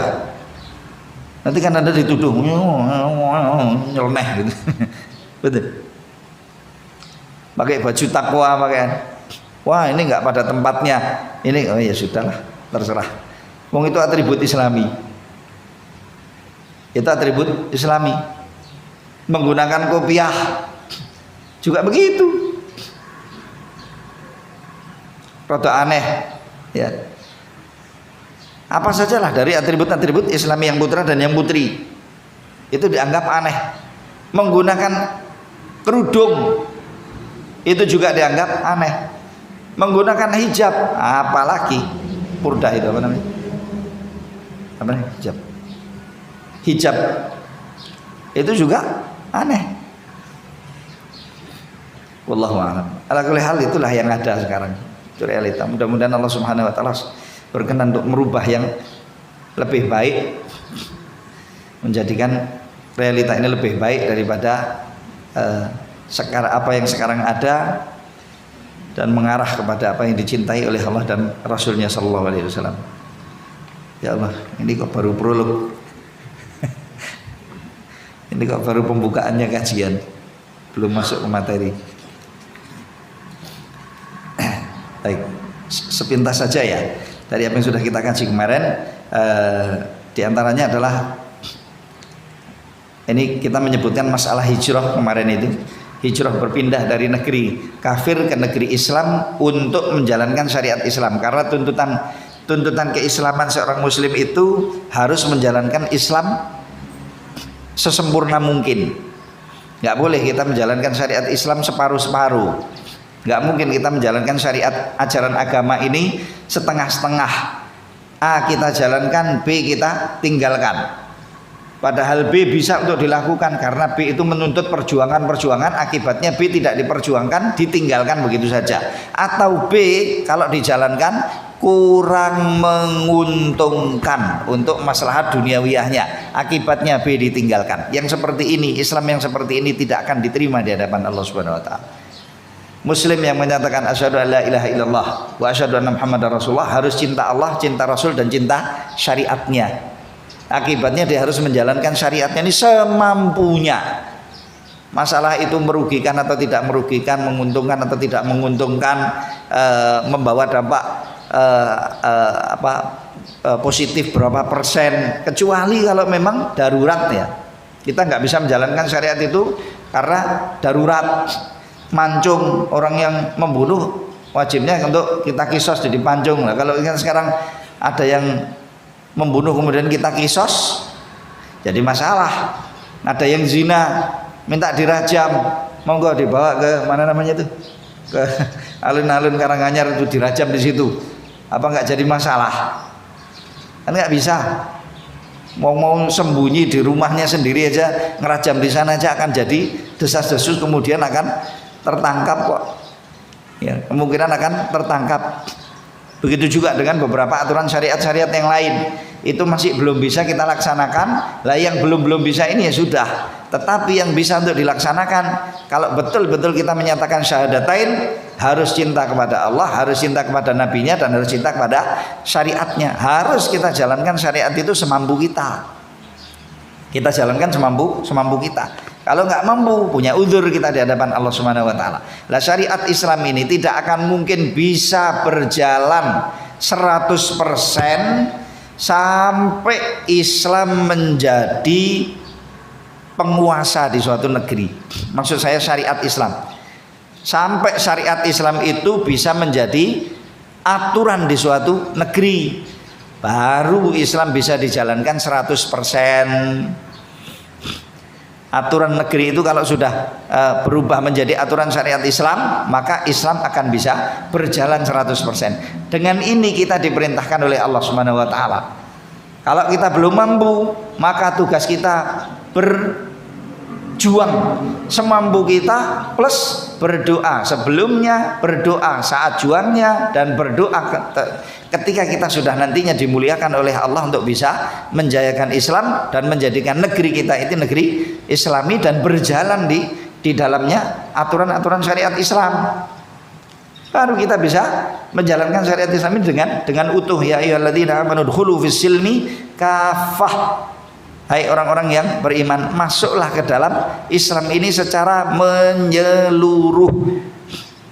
nanti kan Anda dituduh nyeleneh gitu. Betul. Pakai baju takwa, wah ini nggak pada tempatnya, ini oh ya sudahlah terserah. Wong itu atribut Islami, itu atribut Islami. Menggunakan kopiah juga begitu, rada aneh ya. Apa sajalah dari atribut-atribut Islami yang putra dan yang putri itu dianggap aneh. Menggunakan kerudung itu juga dianggap aneh. Menggunakan hijab, apalagi purdah itu apa namanya? Apa namanya? Hijab itu juga aneh. Wallahu a'lam. Ala kulli hal itulah yang ada sekarang. Itu realita. Mudah-mudahan Allah Subhanahu wa taala berkenan untuk merubah yang lebih baik, menjadikan realita ini lebih baik daripada sekarang apa yang sekarang ada, dan mengarah kepada apa yang dicintai oleh Allah dan Rasulnya Sallallahu Alaihi Wasallam. Ya Allah, ini kok baru prolog. Ini kok baru pembukaannya kajian, belum masuk ke materi. Baik, sepintas saja ya dari apa yang sudah kita kaji kemarin. Di antaranya adalah ini kita menyebutkan masalah hijrah kemarin itu. Hijrah berpindah dari negeri kafir ke negeri Islam untuk menjalankan syariat Islam, karena tuntutan keislaman seorang muslim itu harus menjalankan Islam sesempurna mungkin. Nggak boleh kita menjalankan syariat Islam separuh-separuh. Nggak mungkin kita menjalankan syariat ajaran agama ini setengah-setengah. A kita jalankan, B kita tinggalkan. Padahal B bisa untuk dilakukan karena B itu menuntut perjuangan, akibatnya B tidak diperjuangkan, ditinggalkan begitu saja. Atau B kalau dijalankan kurang menguntungkan untuk maslahat duniawiyahnya, akibatnya B ditinggalkan. Yang seperti ini, Islam yang seperti ini tidak akan diterima di hadapan Allah Subhanahu wa taala. Muslim yang menyatakan asyhadu an la ilaha illallah wa asyhadu anna Muhammadar Rasulullah harus cinta Allah, cinta Rasul dan cinta syariatnya. Akibatnya dia harus menjalankan syariatnya ini semampunya. Masalah itu merugikan atau tidak merugikan, menguntungkan atau tidak menguntungkan, membawa dampak positif berapa persen, kecuali kalau memang darurat ya. Kita nggak bisa menjalankan syariat itu karena darurat. Mancung orang yang membunuh wajibnya untuk kita kisos jadi pancung. Nah, kalau kan sekarang ada yang membunuh kemudian kita kisos jadi masalah. Ada yang zina minta dirajam, monggo dibawa ke mana namanya itu, ke alun-alun Karanganyar itu dirajam di situ. Apa nggak jadi masalah? Kan nggak bisa. Mau sembunyi di rumahnya sendiri aja, ngerajam di sana aja akan jadi desas-desus, kemudian akan tertangkap kok ya, kemungkinan akan tertangkap. Begitu juga dengan beberapa aturan syariat-syariat yang lain, itu masih belum bisa kita laksanakan. Lah yang belum bisa ini ya sudah, tetapi yang bisa untuk dilaksanakan, kalau betul-betul kita menyatakan syahadatain, harus cinta kepada Allah, harus cinta kepada nabinya, dan harus cinta kepada syariatnya. Harus kita jalankan syariat itu semampu kita. Kita jalankan semampu kita. Kalau nggak mampu, punya uzur kita di hadapan Allah Subhanahu wa taala. Lah syariat Islam ini tidak akan mungkin bisa berjalan 100% sampai Islam menjadi penguasa di suatu negeri. Maksud saya syariat Islam. Sampai syariat Islam itu bisa menjadi aturan di suatu negeri, baru Islam bisa dijalankan 100%. Aturan negeri itu kalau sudah berubah menjadi aturan syariat Islam, maka Islam akan bisa berjalan 100%. Dengan ini kita diperintahkan oleh Allah Subhanahu wa taala. Kalau kita belum mampu, maka tugas kita berjuang semampu kita plus berdoa. Sebelumnya berdoa saat juangnya, dan berdoa ketika kita sudah nantinya dimuliakan oleh Allah untuk bisa menjayakan Islam dan menjadikan negeri kita itu negeri Islami dan berjalan di dalamnya aturan-aturan syariat Islam. Baru kita bisa menjalankan syariat Islam ini dengan utuh. Ya ayyuhalladzina amanu dkhulu fis silmi kafah. Hai orang-orang yang beriman, masuklah ke dalam Islam ini secara menyeluruh.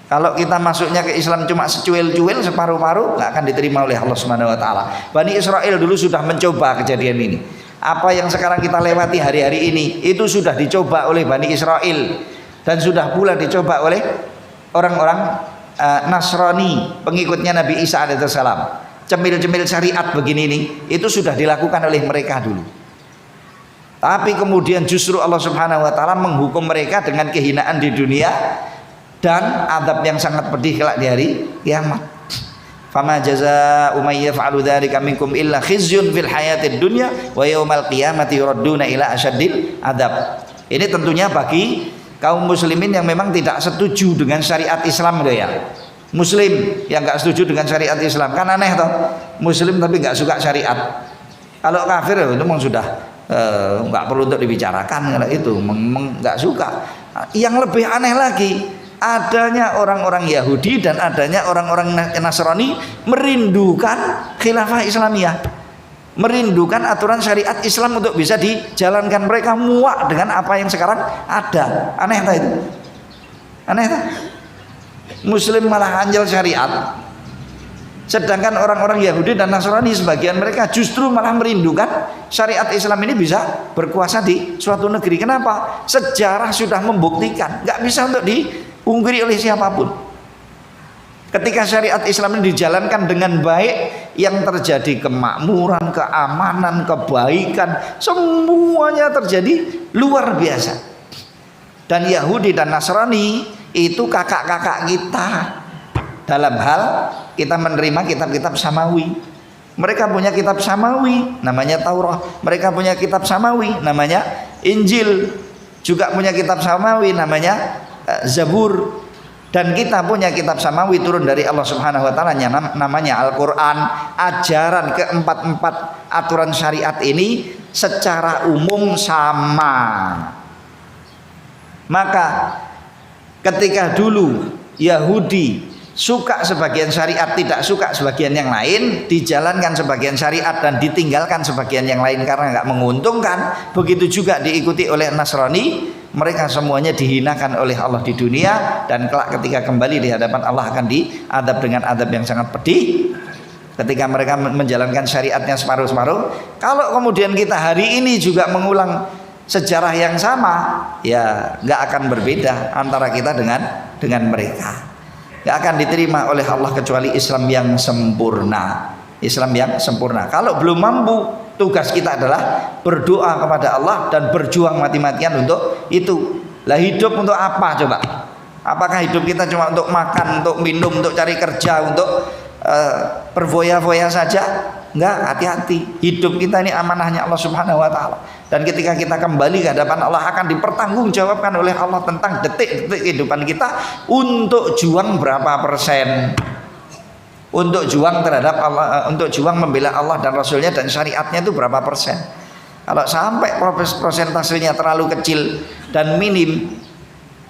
Kalau kita masuknya ke Islam cuma secuil-cuil, separuh-paruh, nggak akan diterima oleh Allah Subhanahu wa taala. Bani Israel dulu sudah mencoba kejadian ini. Apa yang sekarang kita lewati hari-hari ini itu sudah dicoba oleh Bani Israel, dan sudah pula dicoba oleh orang-orang Nasrani, pengikutnya Nabi Isa alaihissalam. Cemil-cemil syariat begini ini itu sudah dilakukan oleh mereka dulu. Tapi kemudian justru Allah Subhanahu wa taala menghukum mereka dengan kehinaan di dunia dan adab yang sangat pedih kelak di hari kiamat. Fama jazaa'u may yaf'alu dzalika minkum illa khizyun fil hayatid dunya wa yaumal qiyamati yuradduna ila asyaddil adab. Ini tentunya bagi kaum muslimin yang memang tidak setuju dengan syariat Islam itu ya. Muslim yang enggak setuju dengan syariat Islam kan aneh toh. Muslim tapi enggak suka syariat. Kalau kafir itu memang sudah enggak perlu untuk dibicarakan, kalau itu enggak suka. Yang lebih aneh lagi, adanya orang-orang Yahudi dan adanya orang-orang Nasrani merindukan khilafah Islamiyah, merindukan aturan syariat Islam untuk bisa dijalankan. Mereka muak dengan apa yang sekarang ada. Aneh tak itu? Aneh tak? Muslim malah anjal syariat, sedangkan orang-orang Yahudi dan Nasrani sebagian mereka justru malah merindukan syariat Islam ini bisa berkuasa di suatu negeri. Kenapa? Sejarah sudah membuktikan nggak bisa untuk diungkiri oleh siapapun. Ketika syariat Islam ini dijalankan dengan baik, yang terjadi kemakmuran, keamanan, kebaikan, semuanya terjadi luar biasa. Dan Yahudi dan Nasrani itu kakak-kakak kita dalam hal kita menerima kitab-kitab samawi. Mereka punya kitab samawi namanya Taurat, mereka punya kitab samawi namanya Injil, juga punya kitab samawi namanya Zabur. Dan kita punya kitab samawi turun dari Allah Subhanahu wa taala namanya Al-Qur'an. Ajaran keempat-empat aturan syariat ini secara umum sama. Maka ketika dulu Yahudi suka sebagian syariat, tidak suka sebagian yang lain, dijalankan sebagian syariat dan ditinggalkan sebagian yang lain karena nggak menguntungkan. Begitu juga diikuti oleh Nasrani, mereka semuanya dihinakan oleh Allah di dunia, dan kelak ketika kembali di hadapan Allah akan diadab dengan adab yang sangat pedih ketika mereka menjalankan syariatnya separuh-separuh. Kalau kemudian kita hari ini juga mengulang sejarah yang sama, ya nggak akan berbeda antara kita dengan mereka. Gak akan diterima oleh Allah kecuali Islam yang sempurna. Islam yang sempurna. Kalau belum mampu, tugas kita adalah berdoa kepada Allah dan berjuang mati-matian untuk itu. Lah hidup untuk apa coba? Apakah hidup kita cuma untuk makan, untuk minum, untuk cari kerja, untuk berfoya-foya saja? Enggak, hati-hati. Hidup kita ini amanahnya Allah Subhanahu wa taala. Dan ketika kita kembali ke hadapan Allah akan dipertanggungjawabkan oleh Allah tentang detik-detik kehidupan kita, untuk juang berapa persen, untuk juang terhadap Allah, untuk juang membela Allah dan Rasulnya dan syariatnya itu berapa persen. Kalau sampai prosentasenya terlalu kecil dan minim,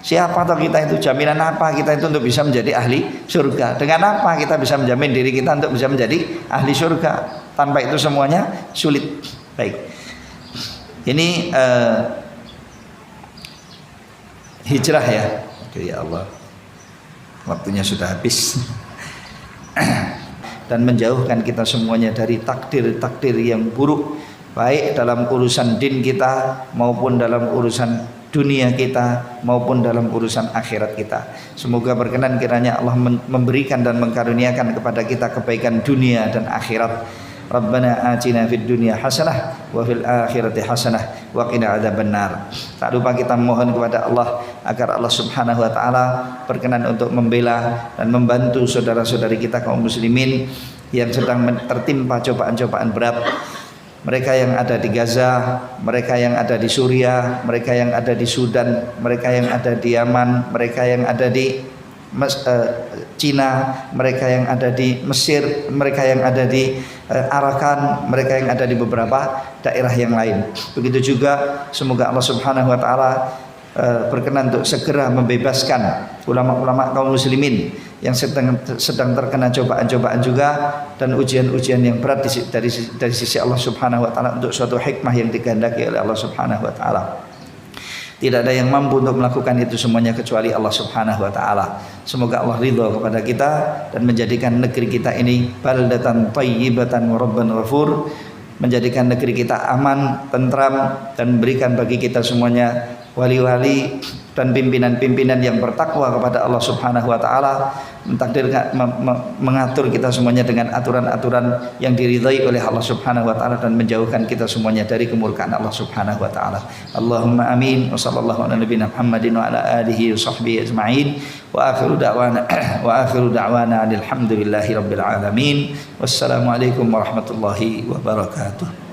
siapa tahu kita itu, jaminan apa kita itu untuk bisa menjadi ahli surga? Dengan apa kita bisa menjamin diri kita untuk bisa menjadi ahli surga? Tanpa itu semuanya sulit. Baik. Ini hijrah ya. Oke, ya Allah, waktunya sudah habis. Dan menjauhkan kita semuanya dari takdir-takdir yang buruk, baik dalam urusan din kita maupun dalam urusan dunia kita maupun dalam urusan akhirat kita. Semoga berkenan kiranya Allah memberikan dan mengkaruniakan kepada kita kebaikan dunia dan akhirat. Rabbana atina fid dunya hasanah wa fil akhirati hasanah wa qina adzabannar. Tak lupa kita mohon kepada Allah agar Allah Subhanahu wa taala berkenan untuk membela dan membantu saudara-saudari kita kaum muslimin yang sedang tertimpa cobaan-cobaan berat. Mereka yang ada di Gaza, mereka yang ada di Suriah, mereka yang ada di Sudan, mereka yang ada di Yaman, mereka yang ada di Cina, mereka yang ada di Mesir, mereka yang ada di Arakan, mereka yang ada di beberapa daerah yang lain. Begitu juga semoga Allah Subhanahu wa taala berkenan untuk segera membebaskan ulama-ulama kaum muslimin yang sedang terkena cobaan-cobaan juga dan ujian-ujian yang berat dari sisi Allah Subhanahu wa taala untuk suatu hikmah yang dikehendaki oleh Allah Subhanahu wa taala. Tidak ada yang mampu untuk melakukan itu semuanya kecuali Allah Subhanahu wa taala. Semoga Allah ridha kepada kita dan menjadikan negeri kita ini baldatan thayyibatan wa rabban ghafur, menjadikan negeri kita aman, tentram, dan berikan bagi kita semuanya wali-wali dan pimpinan-pimpinan yang bertakwa kepada Allah Subhanahu wa taala, mentakdirkan mengatur kita semuanya dengan aturan-aturan yang diridhai oleh Allah Subhanahu wa taala dan menjauhkan kita semuanya dari kemurkaan Allah Subhanahu wa taala. Allahumma amin. Wa sallallahu ala nabiyina Muhammadin wa ala alihi wa sahbihi ajma'in. Wa akhiru da'wana alhamdulillahi rabbil alamin. Wassalamualaikum warahmatullahi wabarakatuh.